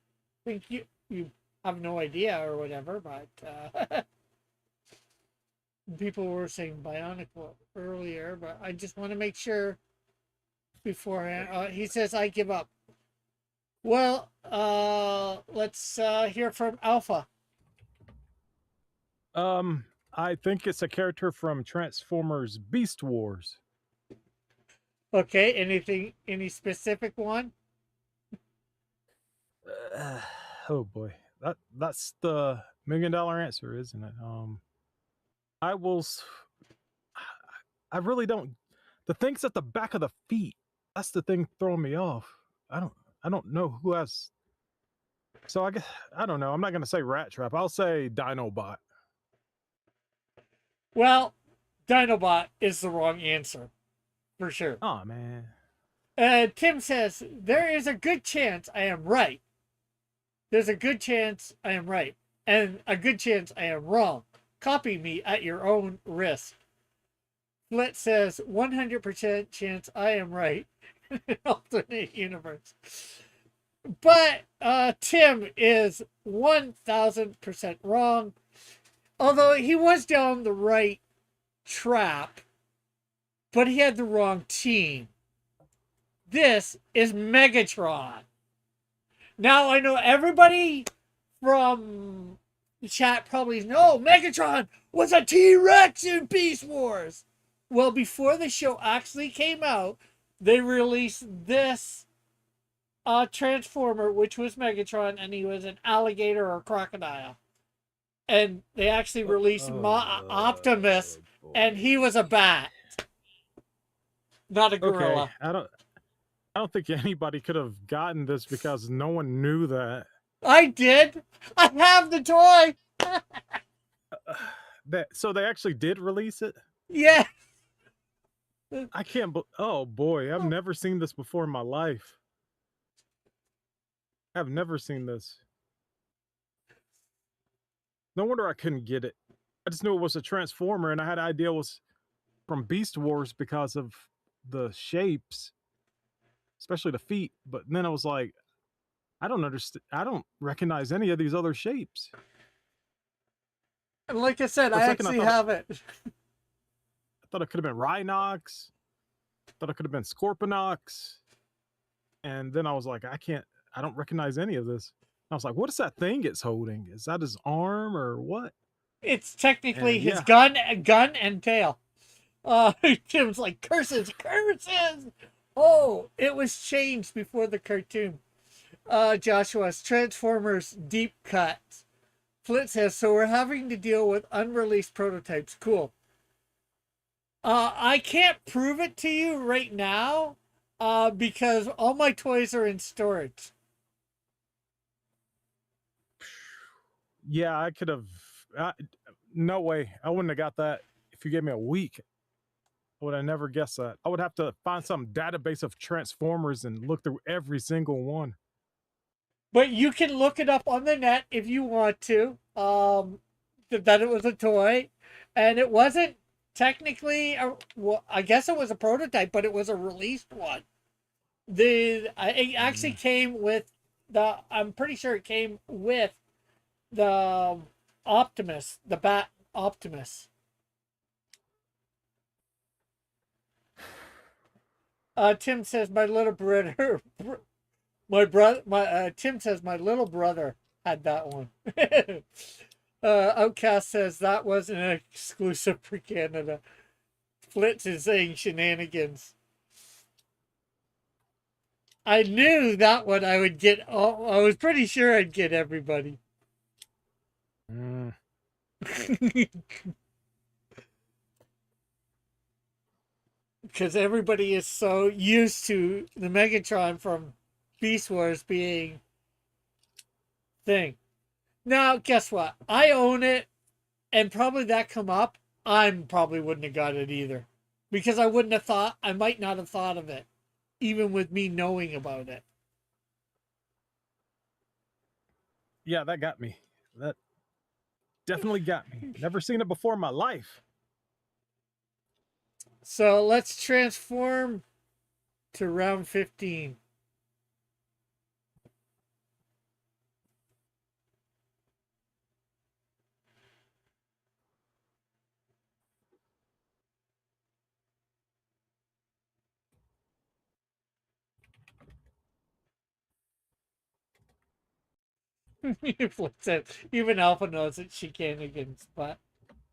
think you have no idea or whatever, but people were saying Bionicle earlier, but I just want to make sure beforehand. He says I give up. Well, let's hear from Alpha. I think it's a character from Transformers Beast Wars. Okay, any specific one? Oh boy, that's the $1 million answer, isn't it? I will. I really don't. The things at the back of the feet. That's the thing throwing me off. I don't know who has. So I guess I don't know. I'm not gonna say Rat Trap. I'll say Dinobot. Well, Dinobot is the wrong answer, for sure. Oh man. Tim says, there is a good chance I am right. There's a good chance I am right. And a good chance I am wrong. Copy me at your own risk. Flit says, 100% chance I am right. Alternate universe. But Tim is 1000% wrong. Although he was down the right trap, but he had the wrong team. This is Megatron. Now I know everybody from the chat probably no, Megatron was a T-Rex in Beast Wars. Well, before the show actually came out, they released this Transformer, which was Megatron, and he was an alligator or crocodile. And they actually released Optimus, and he was a bat, not a gorilla. Okay, I don't think anybody could have gotten this because no one knew that. I did. I have the toy. So they actually did release it? Yeah. I can't oh boy, I've never seen this before in my life. I've never seen this. No wonder I couldn't get it. I just knew it was a Transformer, and I had an idea it was from Beast Wars because of the shapes, especially the feet. But then I was like, I don't understand. I don't recognize any of these other shapes. And like I said, For a I second, I actually thought- have it. I thought it could have been Rhinox. I thought it could have been Scorpionox. And then I was like, I don't recognize any of this. I was like, what is that thing it's holding? Is that his arm or what? It's technically And his yeah. gun and tail. Tim's like, curses, curses. Oh, it was changed before the cartoon. Joshua's Transformers deep cut. Flit says, so we're having to deal with unreleased prototypes. Cool. I can't prove it to you right now because all my toys are in storage. Yeah, I could have. No way. I wouldn't have got that if you gave me a week. I would have never guessed that. I would have to find some database of Transformers and look through every single one. But you can look it up on the net if you want to. That it was a toy, and it wasn't technically. Well, I guess it was a prototype, but it was a released one. It actually came with the. I'm pretty sure it came with the Optimus, the Bat Optimus. Tim says my little brother. Tim says my little brother had that one. Outcast says that wasn't an exclusive for Canada. Flitz is saying shenanigans. I knew that one I would get. I was pretty sure I'd get everybody. Mm. Because everybody is so used to the Megatron from Beast Wars being thing. Now, guess what? I own it, and probably that come up, I probably wouldn't have got it either. Because I wouldn't have thought, I might not have thought of it, even with me knowing about it. Yeah, that got me. That definitely got me. Never seen it before in my life. So let's transform to round 15. Even Alpha knows it's shenanigans, but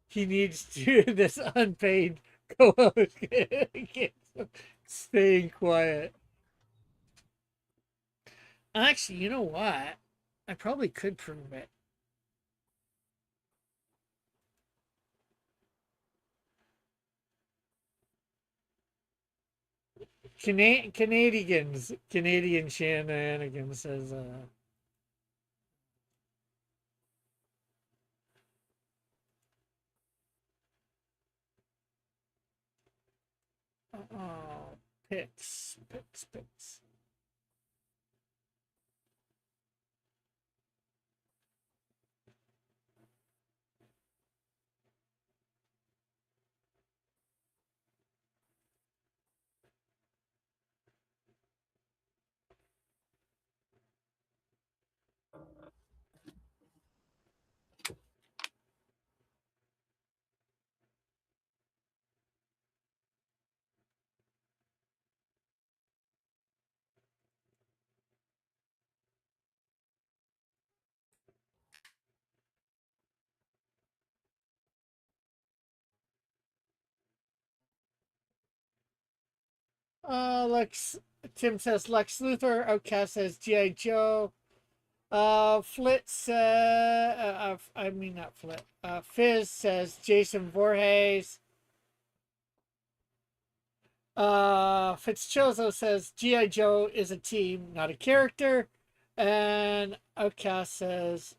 he needs to this unpaid co-host staying quiet. Actually, you know what? I probably could prove it. Canadian shenanigans says oh, pits. Lex Tim says Lex Luthor. Outcast says G.I. Joe. Flit I mean not Flit. Fizz says Jason Voorhees. Fitzchozo says G.I. Joe is a team, not a character. And Outcast says,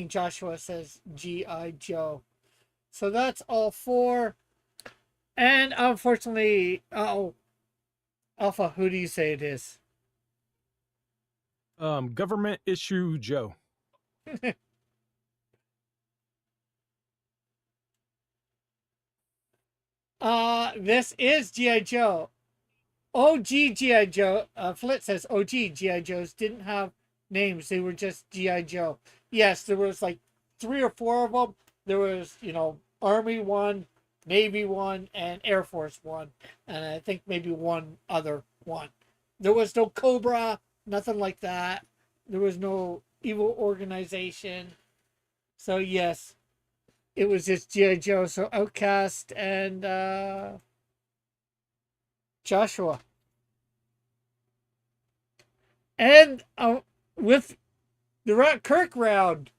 Joshua says G.I. Joe. So that's all four. And unfortunately, Alpha, who do you say it is? Government issue Joe. This is G.I. Joe. OG G.I. Joe. Flit says OG G.I. Joes didn't have names. They were just G.I. Joe. Yes, there was like 3 or 4 of them. There was, Army one, Navy one, and Air Force one. And I think maybe one other one. There was no Cobra, nothing like that. There was no evil organization. So yes, it was just G.I. Joe. So Outcast and Joshua. And with the Rock Kirk round,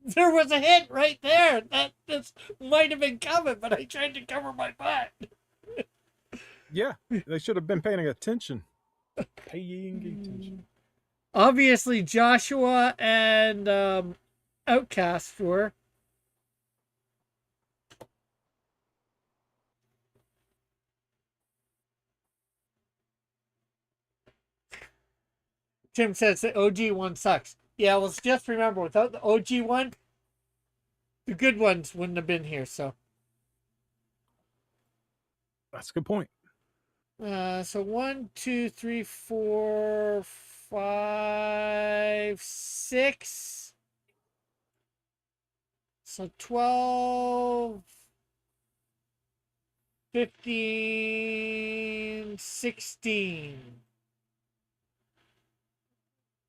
there was a hint right there. This might have been coming, but I tried to cover my butt. Yeah, they should have been paying attention. Paying attention. Obviously, Joshua and Outcast were. Tim says the OG one sucks. Yeah, let's just remember, without the OG one, the good ones wouldn't have been here. So, That's a good point. so 1, 2, 3, 4, 5, 6. So 12, 15, 16.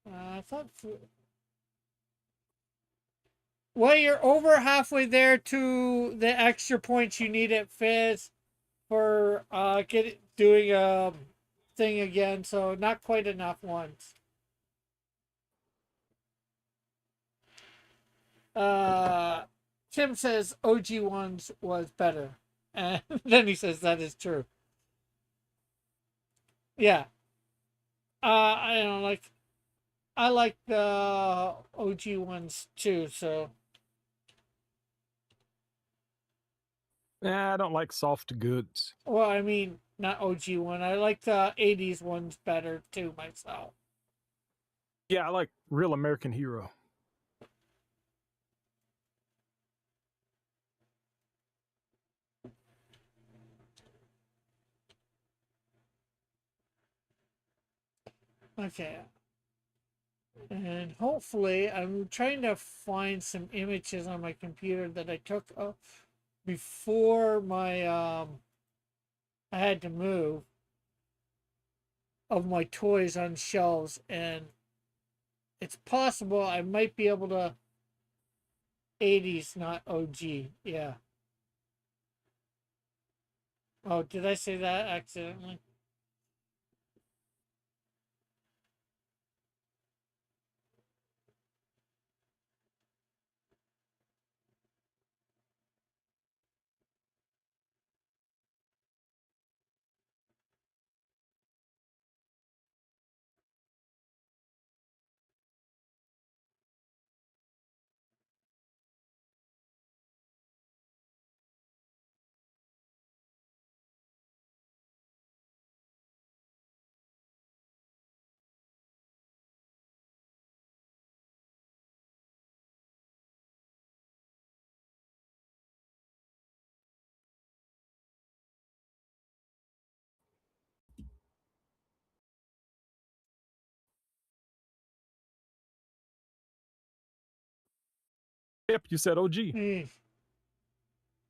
I thought. Well, you're over halfway there to the extra points you need at Fizz for doing a thing again. So not quite enough ones. Tim says OG ones was better, and then he says that is true. Yeah. I don't like. I like the OG ones too. So. Nah, I don't like soft goods. Well, I mean, not OG one. I like the 80s ones better too myself. Yeah, I like Real American Hero. Okay. And hopefully, I'm trying to find some images on my computer that I took before I had to move, of my toys on shelves, and it's possible I might be able to 80s, not OG. Yeah. Oh, did I say that accidentally? Yep, you said OG.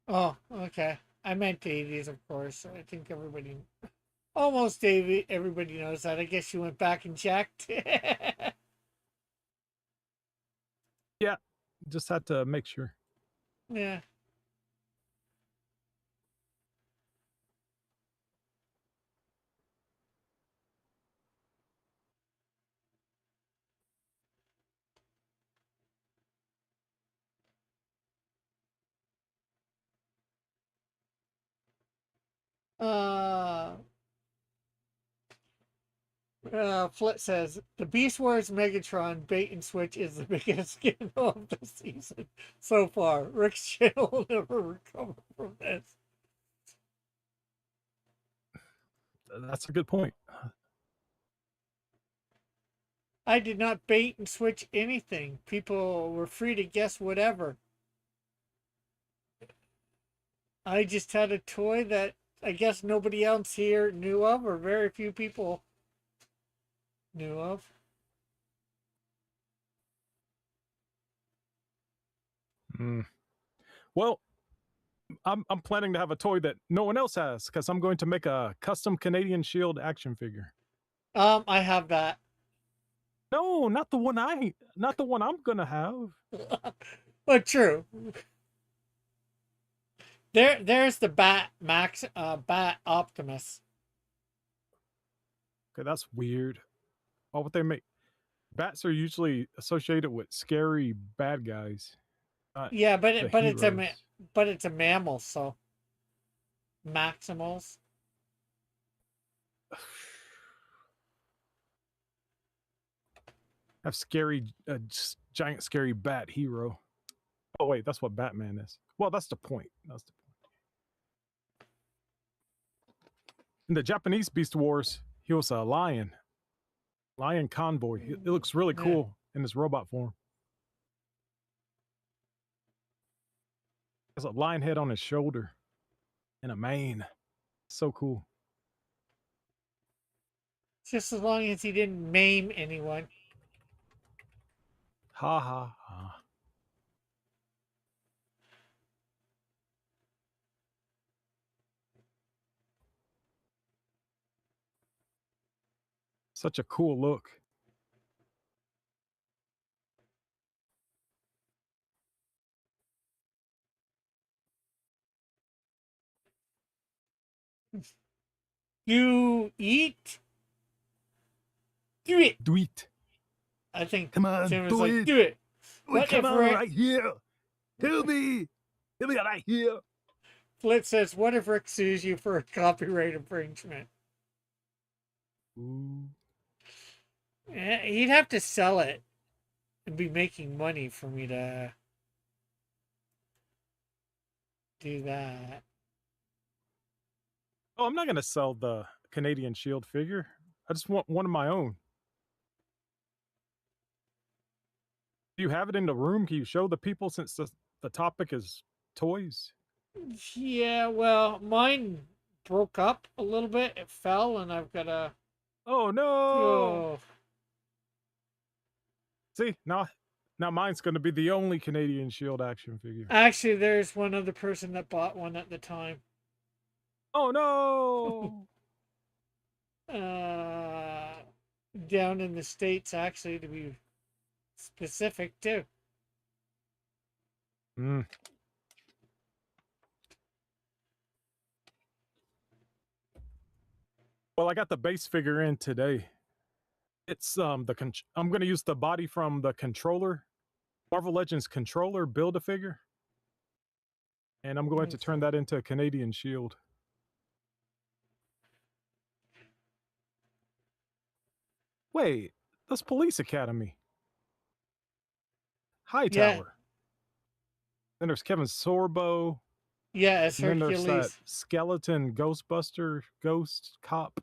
Oh, okay. I meant the 80s, of course. I think almost everybody knows that. I guess you went back and checked. Yeah, just had to make sure. Yeah. Uh, Flit says the Beast Wars Megatron bait and switch is the biggest scandal of the season so far. Rick's channel will never recover from this. That's a good point. I did not bait and switch anything. People were free to guess whatever. I just had a toy that I guess nobody else here knew of, or very few people knew of. Mm. Well, I'm planning to have a toy that no one else has because I'm going to make a custom Canadian Shield action figure. I have that. No, not the one I'm gonna have. But true. There's the Bat Max, Bat Optimus. Okay, that's weird. Why would they make bats are usually associated with scary bad guys. Not Yeah, but the it's heroes. but it's a mammal, so Maximals. Have scary, giant scary bat hero. Oh wait, that's what Batman is. Well, that's the point. That's the point. In the Japanese Beast Wars, he was a lion convoy. It looks really Yeah. cool in his robot form. Has a lion head on his shoulder and a mane. So cool. Just as long as he didn't maim anyone. Ha ha ha. Such a cool look. You eat? Do it. Do it. I think Come on, Tim was do like, it. do it. Wait, What come if on, Rick- right here. Help me. Help me right here. Flit says, what if Rick sues you for a copyright infringement? Ooh. He'd have to sell it and be making money for me to do that. Oh, I'm not gonna sell the Canadian Shield figure. I just want one of my own. Do you have it in the room? Can you show the people since the topic is toys? Yeah, well, mine broke up a little bit. It fell, and I've got to. Oh no! Oh, See, now mine's gonna be the only Canadian Shield action figure. actually, there's one other person that bought one at the time. Oh no! Down in the States, actually, to be specific, too. Mm. Well, I got the base figure in today. It's I'm gonna use the body from the controller, Marvel Legends controller Build-A-Figure, and I'm going to turn that into a Canadian Shield. Wait, that's Police Academy. Hightower. Yeah. Then there's Kevin Sorbo. Yeah, it's And then there's that Hercules. skeleton Ghostbuster ghost cop.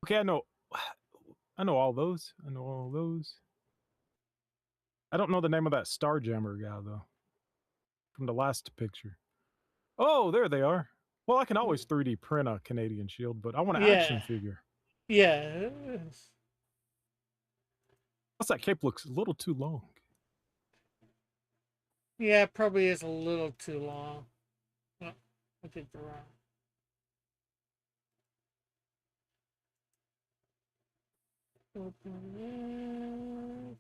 Okay, I know all those. I know all those. I don't know the name of that Starjammer guy though. From the last picture. Oh, there they are. Well, I can always 3D print a Canadian Shield, but I want an action figure. Yeah. Plus, that cape looks a little too long. Yeah, it probably is a little too long. Oh, I did the wrong. Open it.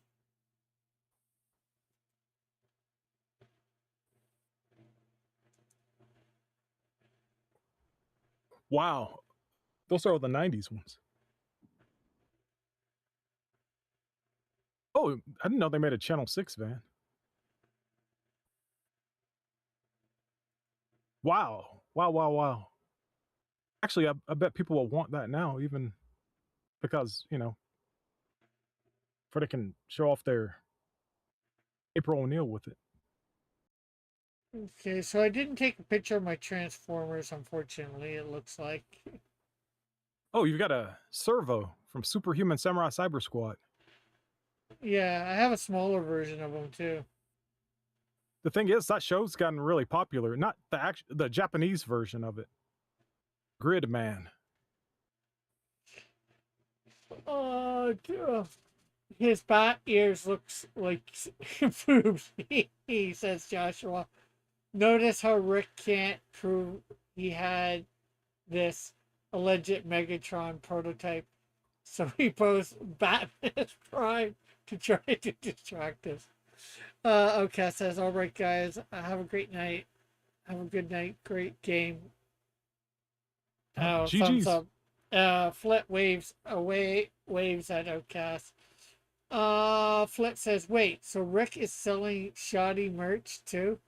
Wow, those are all the '90s ones. Oh, I didn't know they made a Channel 6 van. Wow. Wow, wow, wow. Actually, I bet people will want that now, even because, Freddie can show off their April O'Neil with it. Okay, so I didn't take a picture of my Transformers, unfortunately, it looks like. Oh, you've got a servo from Superhuman Samurai Cyber Squad. Yeah, I have a smaller version of them too. The thing is, that show's gotten really popular. Not the Japanese version of it. Gridman. Uh, his bat ears looks like boobs, he says Joshua. Notice how Rick can't prove he had this alleged Megatron prototype. So he posts Batman Prime to try to distract us. Okay, says, all right, guys, have a great night. Have a good night. Great game. Oh, thumbs GG's. up. Flip waves away, waves at Outcast. Flip says, wait, so Rick is selling shoddy merch too?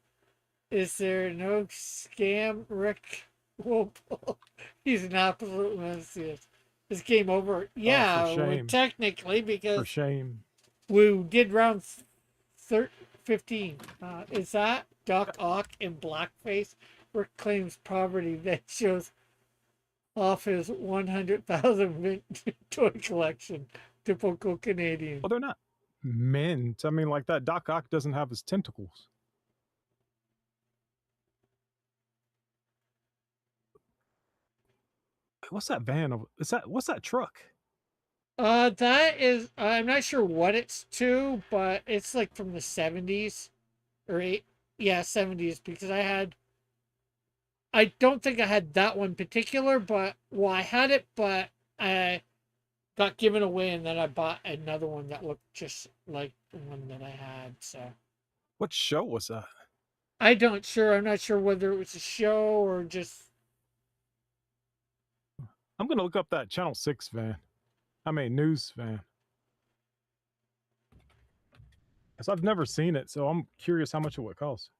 Is there no scam Rick will pull? He's an absolute enthusiast. Is game over? Yeah, well, shame. technically, For because shame. we did round 15. Is that Doc Ock in blackface? Rick claims poverty that shows off his 100,000 mint toy collection. Typical Canadian. Well, they're not mint. I mean, like that Doc Ock doesn't have his tentacles. What's that van? What's that truck? That is, I'm not sure what it's to, but it's like from the 70s or yeah, 70s, because I don't think I had that one particular, but, well, I had it, but I got given away, and then I bought another one that looked just like the one that I had, so. What show was that? I'm not sure whether it was a show or just. I'm gonna look up that Channel 6 van. I mean, news van. Because I've never seen it, so I'm curious how much it would cost.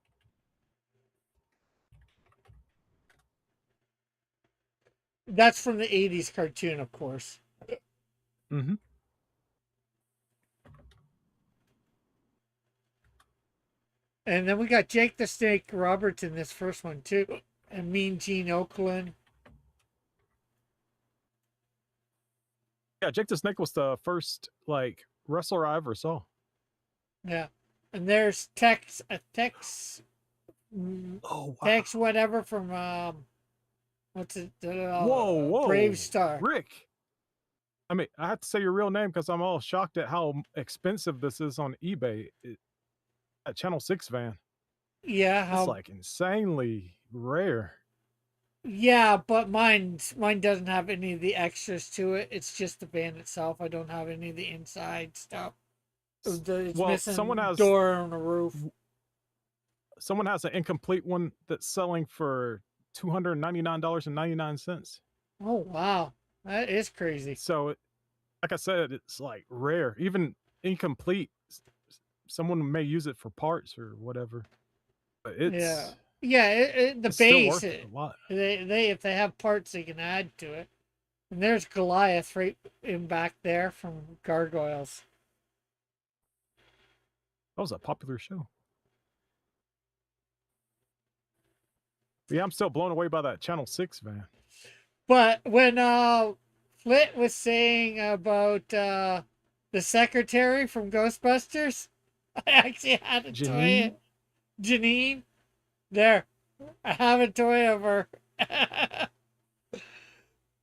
That's from the 80s cartoon, of course. Mm-hmm. And then we got Jake the Snake Roberts in this first one, too. And Mean Gene Oakland. Yeah, Jake the Snake was the first like wrestler I ever saw. Yeah. And there's Tex, Oh wow. Tex whatever from, what's it? Whoa. Brave Star. Rick. I mean, I have to say your real name because I'm all shocked at how expensive this is on eBay. That Channel 6 van. Yeah, It's like insanely rare. Yeah, but mine doesn't have any of the extras to it. It's just the van itself. I don't have any of the inside stuff. It's Well, missing someone has door on the roof. Someone has an incomplete one that's selling for $299.99. Oh wow, that is crazy. So, like I said, it's like rare, even incomplete. Someone may use it for parts or whatever, but it's the it's still base. worth a lot. They if they have parts, they can add to it. And there's Goliath right in back there from Gargoyles. That was a popular show. But yeah, I'm still blown away by that Channel 6 van. But when Flit was saying about the secretary from Ghostbusters, I actually had a toy. Janine. There. I have a toy of her.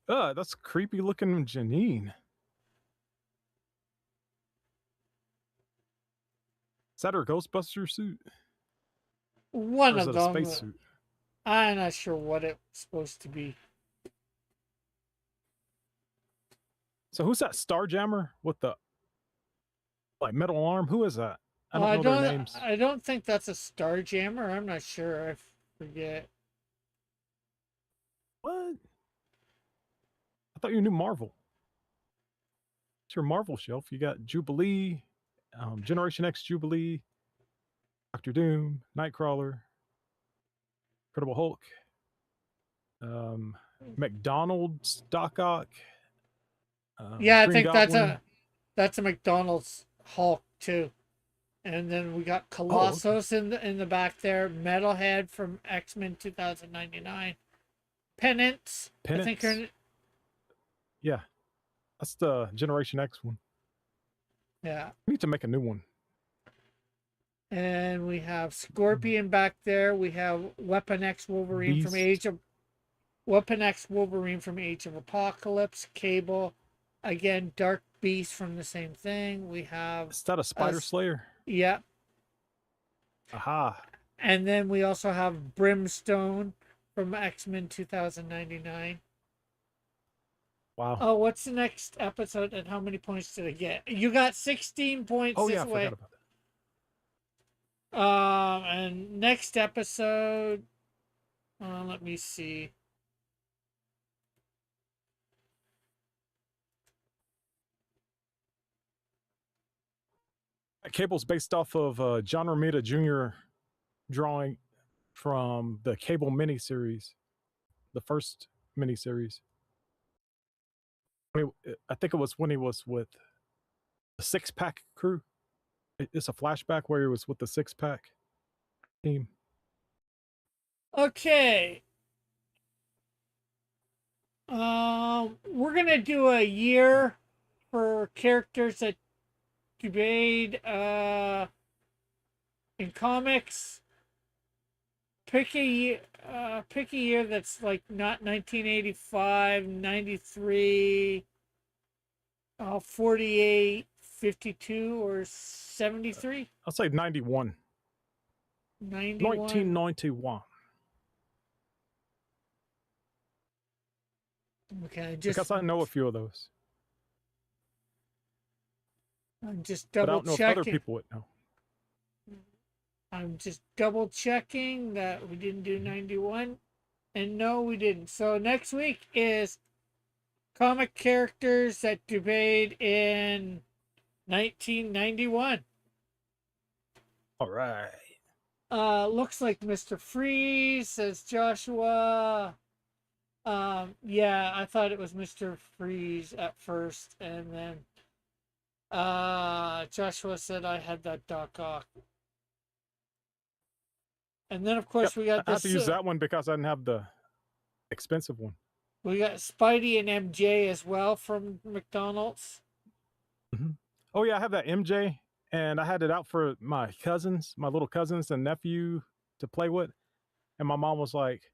That's creepy looking Janine. Is that her Ghostbuster suit? One or is of it a them. spacesuit? I'm not sure what it's supposed to be. So who's that Starjammer with the like metal arm? Who is that? I don't know their names. I don't think that's a Starjammer. I'm not sure. I forget. What? I thought you knew Marvel. It's your Marvel shelf. You got Jubilee, Generation X Jubilee, Doctor Doom, Nightcrawler, Incredible Hulk. McDonald's Doc Ock. Yeah, I Green think Goblin. that's a McDonald's Hulk too. And then we got Oh, okay. Colossus in the back there. Metalhead from X-Men 2099. Penance. I think her. Penance. Yeah, that's the Generation X one. Yeah. We need to make a new one. And we have Scorpion back there. We have Weapon X Wolverine from Beast. Weapon X Wolverine from Age of Apocalypse. Cable. Again, Dark Beast from the same thing. We have Is that a Spider Slayer? yeah. Aha. And then we also have Brimstone from X-Men 2099. Wow. Oh, what's the next episode and how many points did I get? You got 16 points Oh this yeah, I way. forgot about that. And next episode, let me see. Cable's based off of John Romita Jr. drawing from the Cable miniseries, the first miniseries. I think it was when he was with the Six Pack crew. It's a flashback where he was with the Six Pack team. Okay. We're gonna do a year for characters that you made in comics. Pick a year that's like not 1985, 93, 48, 52, or 73. I'll say 91. 91. 1991. Okay, Because I know a few of those. I'm just But I double don't know if checking. other people would know. I'm just double checking that we didn't do 91. And no, we didn't. So next week is comic characters that debuted in 1991. All right. Looks like Mr. Freeze, says Joshua. Yeah, I thought it was Mr. Freeze at first, and then Joshua said I had that Doc Ock. And then of course Yep, we got I have this. to use that one because I didn't have the expensive one. We got Spidey and MJ as well from McDonald's. Oh yeah, I have that MJ, and I had it out for my cousins, my little cousins and nephew to play with. And my mom was like,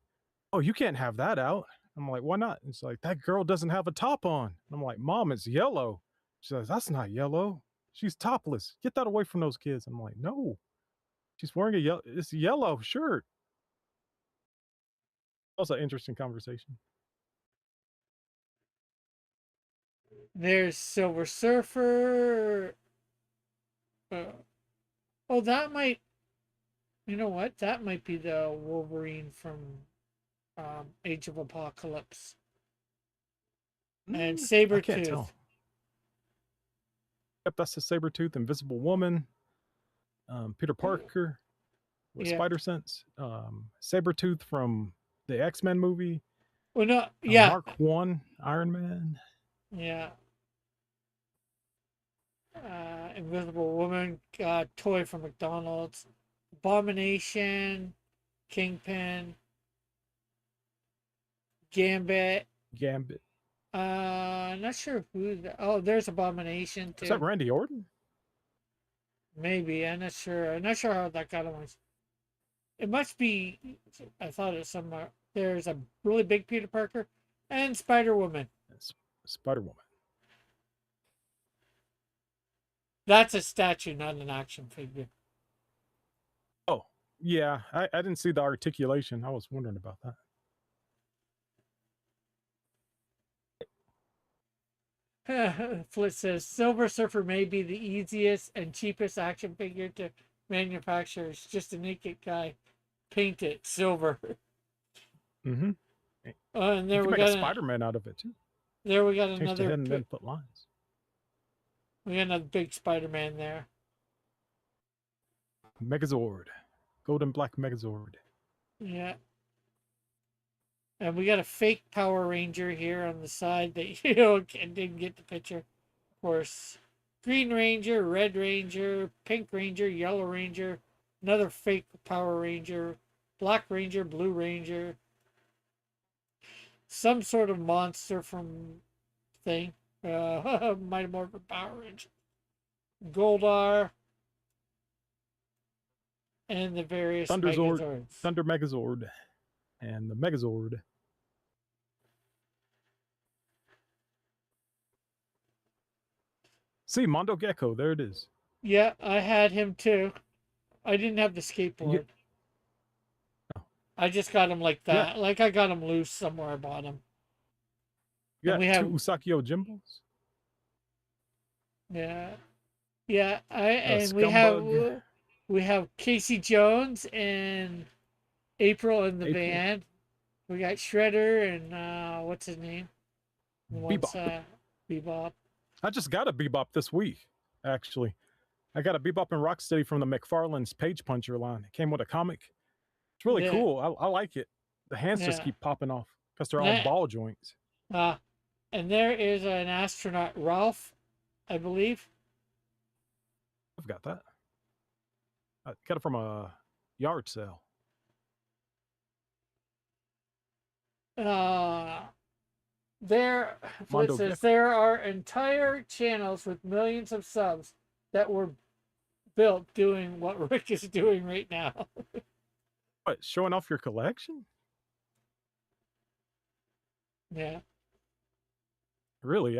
"Oh, you can't have that out." I'm like, "Why not?" It's like, "That girl doesn't have a top on." I'm like, "Mom, it's yellow." She says, "That's not yellow. She's topless. Get that away from those kids." I'm like, "No, she's wearing it's a yellow shirt." That was an interesting conversation. There's Silver Surfer. Oh, that might. You know what? That might be the Wolverine from Age of Apocalypse. And I can't tell. Sabretooth. Yep, that's the Sabretooth, Invisible Woman, Peter Parker with Yeah. Spider Sense, Sabretooth from the X-Men movie, Well, no, yeah, Mark 1 Iron Man. yeah. Invisible Woman, toy from McDonald's, Abomination, Kingpin, Gambit. Not sure who. Oh, there's Abomination too. Is that Randy Orton? Maybe, I'm not sure. I'm not sure how that got on. It must be. I thought it was somewhere. There's a really big Peter Parker and Spider Woman. Spider Woman. That's a statue, not an action figure. Oh, yeah. I didn't see the articulation. I was wondering about that. Flit says Silver Surfer may be the easiest and cheapest action figure to manufacture. It's just a naked guy. Paint it silver. Mm-hmm. And there You we can make got a Spider-Man out of it too. There we got Change the another. head and then put lines. We got another big Spider-Man there. Megazord. Golden Black Megazord. Yeah. And we got a fake Power Ranger here on the side that didn't get the picture. Of course, Green Ranger, Red Ranger, Pink Ranger, Yellow Ranger, another fake Power Ranger, Black Ranger, Blue Ranger, some sort of monster from thing. Mighty Morphin Power Ranger, Goldar, and the various Thunderzord, Megazords. Thunder Megazord, and the Megazord. See, Mondo Gecko, there it is. Yeah, I had him too. I didn't have the skateboard. Oh. I just got him like Yeah. that. Like I got him loose somewhere. I bought him. You got And we have- two Usakio Jimbos. Yeah, yeah. Scumbug. We have Casey Jones and April in the April. band. We got Shredder and what's his name? Bebop. Bebop. I just got a Bebop this week, actually. I got a Bebop and Rocksteady from the McFarlane's Page Puncher line. It came with a comic. It's really Yeah. cool. I like it. The hands just Yeah. keep popping off because they're all Yeah. ball joints. And there is an astronaut, Ralph, I believe. I've got that. I got it from a yard sale. There, Mondo it says Gecko. there are entire channels with millions of subs that were built doing what Rick is doing right now. What, showing off your collection? Yeah. Really?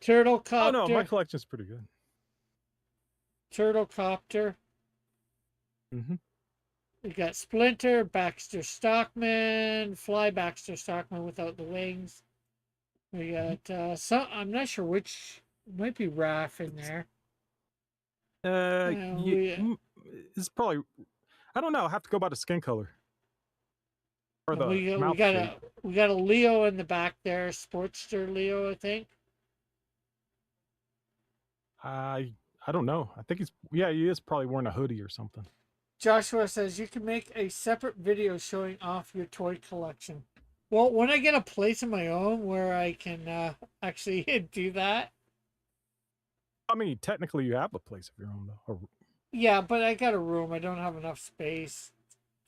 Turtle Oh Copter. no, my collection's pretty good. Turtle Copter. Mm-hmm. We got Splinter, Baxter Stockman, Fly Baxter Stockman without the wings. We got some. I'm not sure which. Might be Raph in there. It's probably. I don't know. I have to go by the skin color or the we mouth got shape. we got a Leo in the back there, Sportster Leo, I think. I don't know. I think he is probably wearing a hoodie or something. Joshua says you can make a separate video showing off your toy collection. Well, when I get a place of my own where I can actually do that. I mean, technically, you have a place of your own though. Yeah, but I got a room. I don't have enough space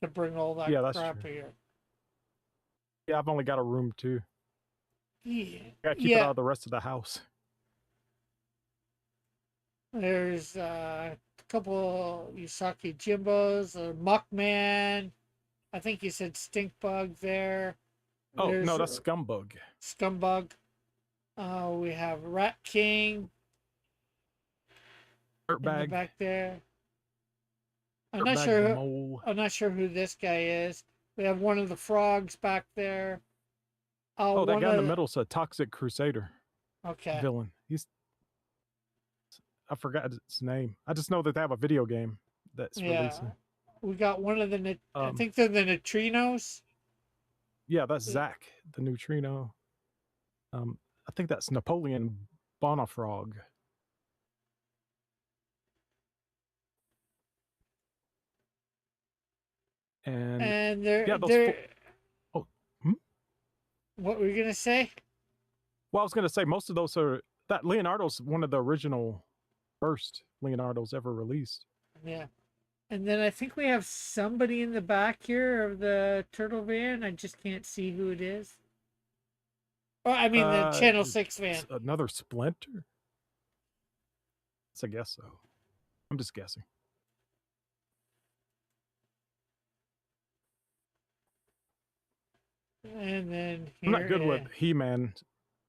to bring all that Yeah, that's crap true. here. Yeah, I've only got a room too. Yeah. Gotta keep it out of the rest of the house. There's a couple Usaki Jimbos, a Muckman. I think you said Stinkbug there. Oh There's no, that's Scumbug. Scumbug. We have Rat King in the Dirtbag. back there. I'm Dirtbag not the sure. mole. I'm not sure who this guy is. We have one of the frogs back there. Oh, that one guy in the of middle's a Toxic Crusader Okay. villain. I forgot his name. I just know that they have a video game that's Yeah. releasing. We got one of the. I Um, think they're the neutrinos. Yeah, that's Zack, the neutrino. I think that's Napoleon Bonafrog. And And they're. yeah, those they're Oh, hmm? What were you gonna say? well, I was going to say most of those are that Leonardo's one of the original first Leonardo's ever released. Yeah. And then I think we have somebody in the back here of the turtle van. I just can't see who it is. Oh, I mean the Channel 6 van. Another Splinter? I guess so. I'm just guessing. And then I'm not here good is with He-Man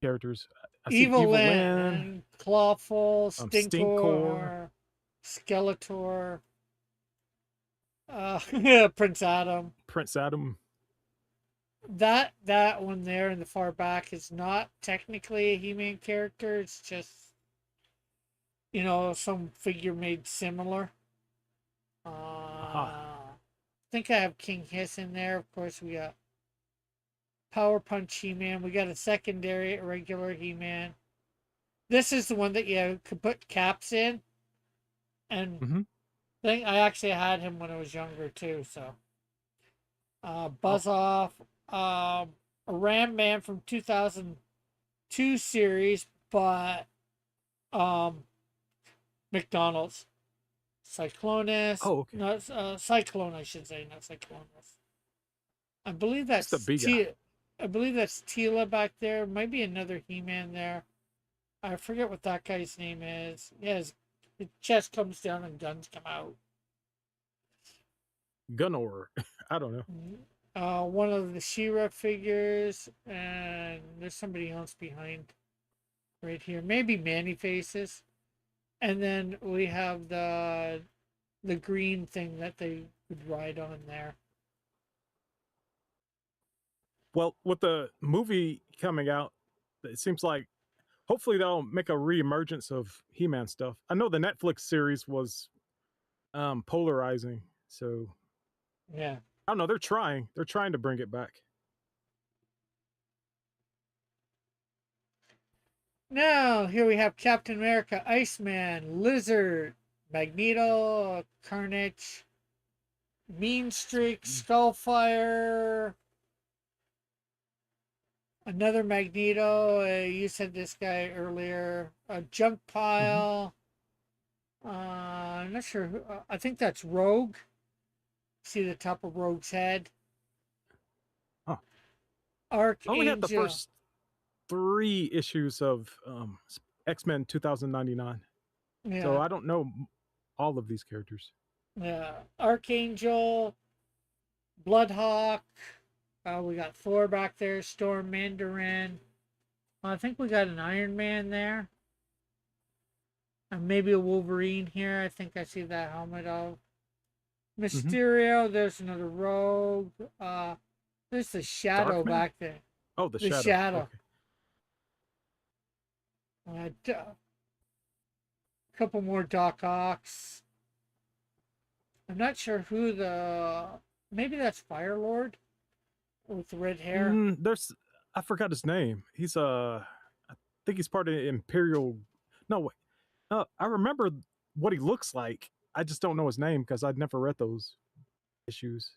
characters. I see Evil Evil Lyn, Lyn. and Clawful, Stinkor, Stinkor. Skeletor, Prince Adam. Prince Adam. That one there in the far back is not technically a He-Man character. It's just, some figure made similar. I think I have King Hiss in there. Of course, we got Power Punch He-Man. We got a secondary regular He-Man. This is the one that you could put caps in. And I actually had him when I was younger too. So Buzz Off, a Ram Man from 2002 series, but McDonald's. Cyclonus. Oh, okay. Not Cyclone, I should say, not Cyclonus. I believe It's the that's big guy. I believe that's Tila back there. Might be another He-Man there. I forget what that guy's name is. Yeah, his chest comes down and guns come out. Gunor. I don't know. One of the She-Ra figures, and there's somebody else behind right here. Maybe Manny Faces. And then we have the green thing that they would ride on there. Well, with the movie coming out, it seems like hopefully they'll make a reemergence of He-Man stuff. I know the Netflix series was polarizing, so Yeah. I don't know. They're trying. They're trying to bring it back. Now, here we have Captain America, Iceman, Lizard, Magneto, Carnage, Mean Streak, Skullfire, another Magneto. You said this guy earlier. Junk Pile. I'm not sure. I think that's Rogue. See the top of Rogue's head. Huh. Archangel. I only had the first 3 issues of X-Men 2099. Yeah. So I don't know all of these characters. Yeah. Archangel, Bloodhawk. We got Thor back there, Storm, Mandarin. I think we got an Iron Man there. And maybe a Wolverine here. I think I see that helmet of. Mysterio, there's another Rogue. There's the Shadow Darkman? back there. Oh, the The Shadow. Shadow. Okay. Couple more Doc Ocks. I'm not sure who maybe that's Firelord with the red hair. There's I forgot his name. He's I think he's part of Imperial. No, wait. I remember what he looks like. I just don't know his name because I'd never read those issues.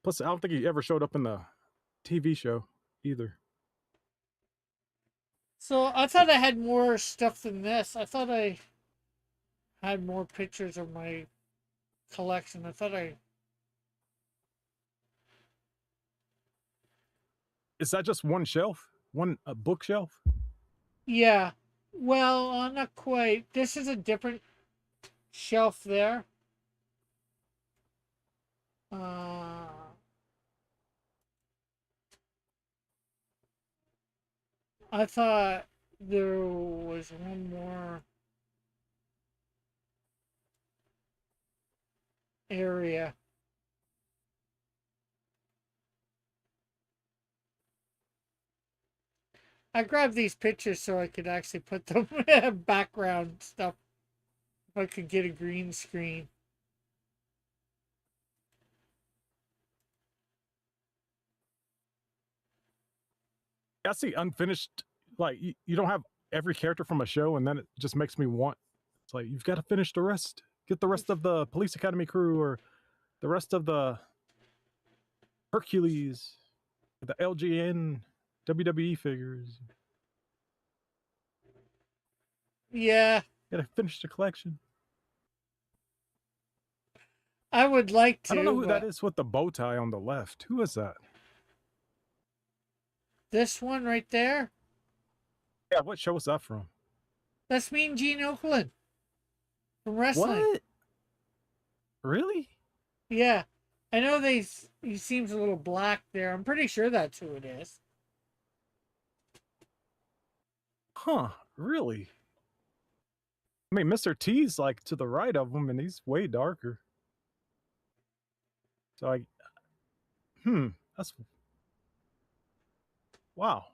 Plus, I don't think he ever showed up in the TV show either. So I thought I had more stuff than this. I thought I had more pictures of my collection. I thought I. Is that just one shelf? One bookshelf? Yeah. Well, not quite. This is a different shelf there. I thought there was one more area. I grabbed these pictures so I could actually put them background stuff. If I could get a green screen. I see unfinished. Like you don't have every character from a show, and then it just makes me want. It's like you've got to finish the rest. Get the rest of the Police Academy crew, or the rest of the Hercules, the LGN, WWE figures. Yeah. Gotta finish the collection. I would like to. I don't know who that is with the bow tie on the left. Who is that? This one right there? Yeah, what show was that from? That's Mean Gene Oakland. From wrestling. What? Really? Yeah. I know he seems a little black there. I'm pretty sure that's who it is. Huh, really? I mean, Mr. T's like to the right of him, and he's way darker. So that's wow.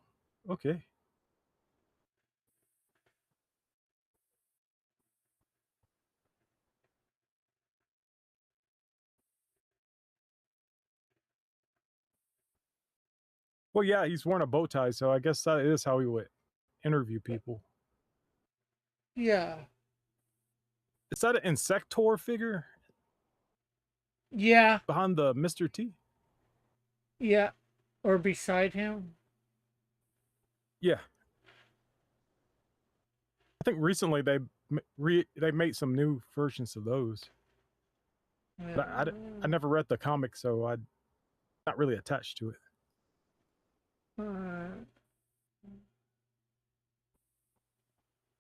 Okay. Well, yeah, he's wearing a bow tie, so I guess that is how he would interview people. Yeah. Is that an Insector figure Yeah. behind the Mr. T? Yeah, or beside him. Yeah, I think recently they made some new versions of those. But I never read the comic, so I'm not really attached to it. Uh,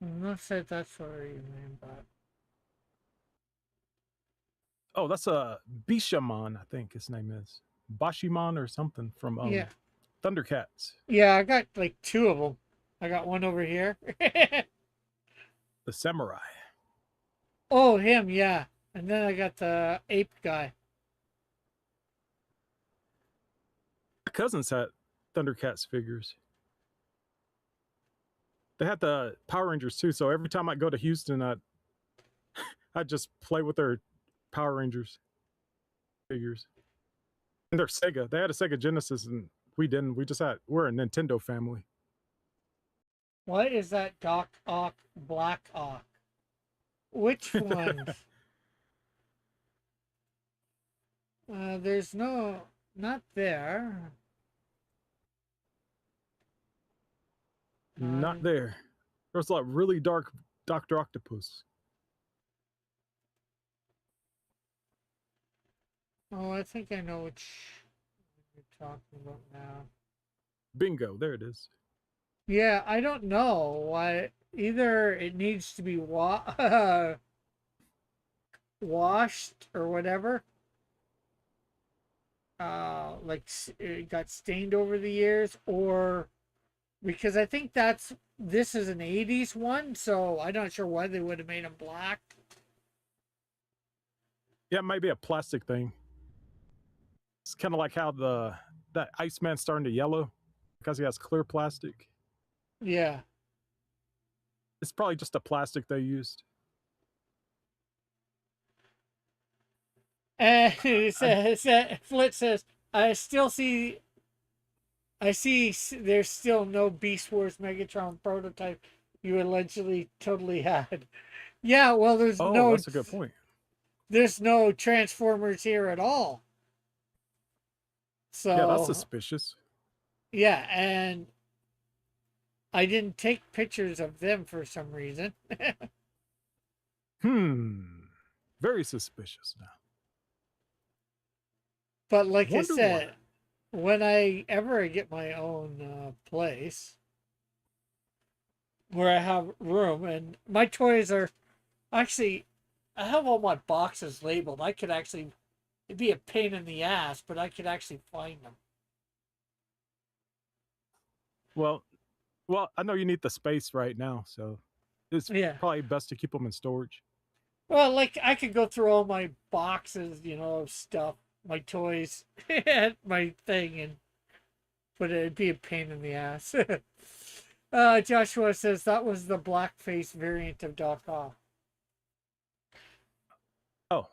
I'm not sure that's what you mean, but Oh, that's a Bishamon, I think his name is Bashimon or something from yeah, Thundercats, yeah. I got like two of them. I got one over here. the samurai. Oh, him, yeah. And then I got the ape guy. My cousins had Thundercats figures. They had the Power Rangers too, so every time I go to Houston, I'd just play with their Power Rangers figures. And they're Sega. They had a Sega Genesis, and we didn't. We're a Nintendo family. What is that Doc Ock Black Ock? Which one? There's not there. Not there. There's a really dark Doctor Octopus. Oh, I think I know which you're talking about now. Bingo, there it is. Yeah, I don't know why. Either it needs to be washed or whatever. Like it got stained over the years, or because I think this is an '80s one, so I'm not sure why they would have made them black. Yeah, it might be a plastic thing. It's kind of like how that Iceman's starting to yellow because he has clear plastic. Yeah. It's probably just a plastic they used. And Flit says, I see there's still no Beast Wars Megatron prototype you allegedly totally had. Yeah, well, Oh, that's a good point. There's no Transformers here at all. So Yeah, that's suspicious. yeah, and I didn't take pictures of them for some reason. Very suspicious now. But like I Wonder said, why. when I ever get my own place where I have room and my toys are actually, I have all my boxes labeled. I could actually, it'd be a pain in the ass, but I could actually find them. Well, I know you need the space right now, so it's Yeah. probably best to keep them in storage. Well, like I could go through all my boxes, of stuff, my toys, my thing, but it'd be a pain in the ass. Joshua says that was the blackface variant of Doc Ock. Oh,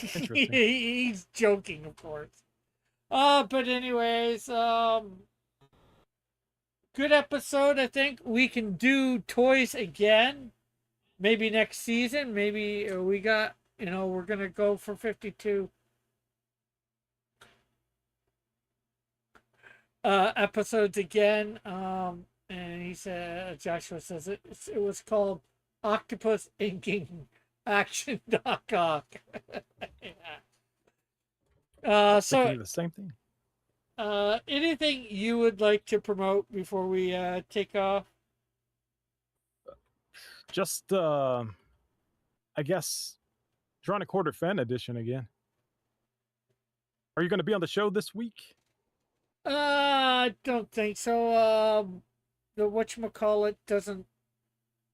interesting. He's joking, of course. But anyways, good episode. I think we can do toys again. Maybe next season. Maybe we got, we're gonna go for 52 episodes again. And he said, Joshua says it was called Octopus Inking Action Doc Ock. Yeah. So Thinking the same thing. anything you would like to promote before we take off? Just I guess Drawing a Quarter Fan Edition again. Are you going to be on the show this week? I don't think so. The whatchamacallit doesn't,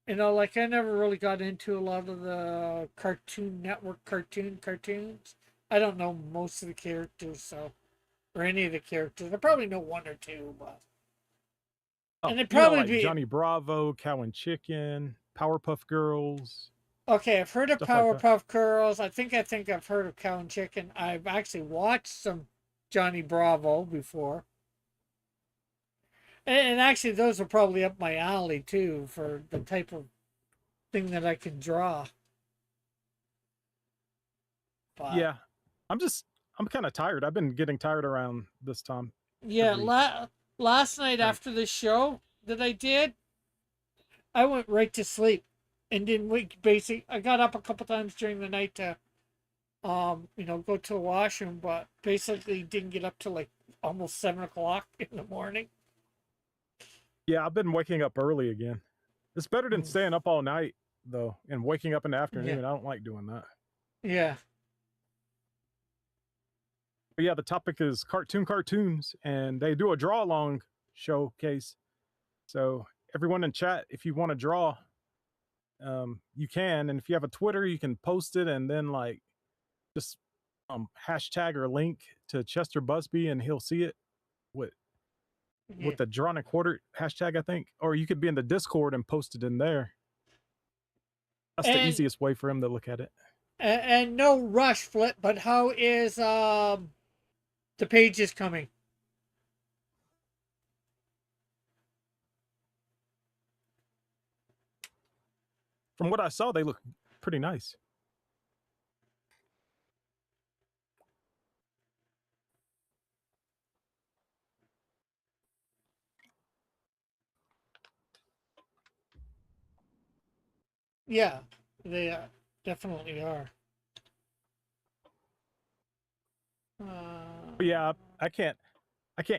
like I never really got into a lot of the Cartoon Network cartoons. I don't know most of the characters, or any of the characters. I probably know one or two, but and it'd probably like be Johnny Bravo, Cow and Chicken, Powerpuff Girls. okay. I've heard of Stuff like that. Powerpuff Girls. I think I've heard of Cow and Chicken. I've actually watched some Johnny Bravo before. And actually, those are probably up my alley too for the type of thing that I can draw. But, Yeah, I'm I'm kind of tired. I've been getting tired around this time. Yeah, Every last night night. after the show that I did, I went right to sleep and didn't wake. I got up a couple times during the night to, go to the washroom, but basically didn't get up till like almost 7 o'clock in the morning. Yeah, I've been waking up early again. It's better than Mm. staying up all night though, and waking up in the Yeah, afternoon. I don't like doing that. yeah, But yeah, the topic is cartoons, and they do a draw along showcase. So everyone in chat, if you want to draw, you can, and if you have a Twitter, you can post it, and then like just hashtag or link to Chester Busby, and he'll see it with yeah. the drawn and quartered hashtag, I think. Or you could be in the Discord and post it in there. That's the And easiest way for him to look at it. and no rush, Flip. But how is the pages coming? From what I saw, they look pretty nice. Yeah, they definitely are. But yeah, I can't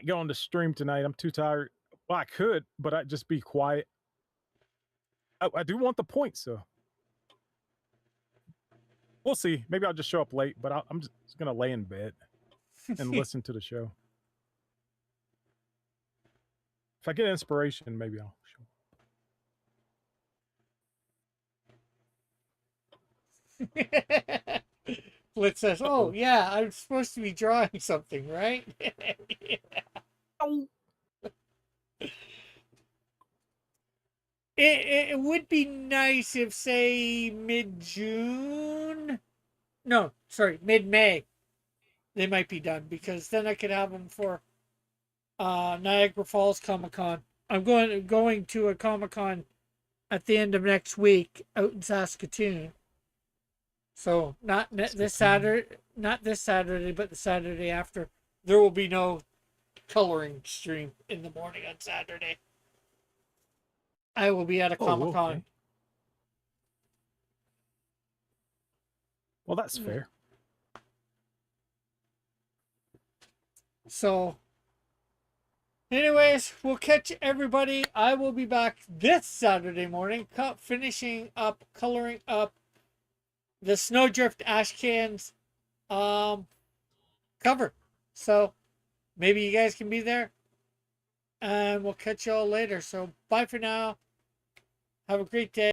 go on the stream tonight. I'm too tired. Well, I could, but I'd just be quiet. I do want the points, so we'll see. Maybe I'll just show up late, but I'm just gonna lay in bed and listen to the show. If I get inspiration, maybe I'll show. Flip says, "Oh yeah, I'm supposed to be drawing something, right?" Oh. It would be nice if, say, mid-June. No, sorry, mid-May. They might be done because then I could have them for Niagara Falls Comic Con. I'm going to a Comic Con at the end of next week out in Saskatoon. So not this Saturday, but the Saturday after. There will be no coloring stream in the morning on Saturday. I will be at a Comic Con. Okay. Well, that's fair. So, anyways, we'll catch everybody. I will be back this Saturday morning, finishing up, coloring up the Snowdrift Ash Cans cover. So, maybe you guys can be there. And we'll catch y'all later. So, bye for now. Have a great day.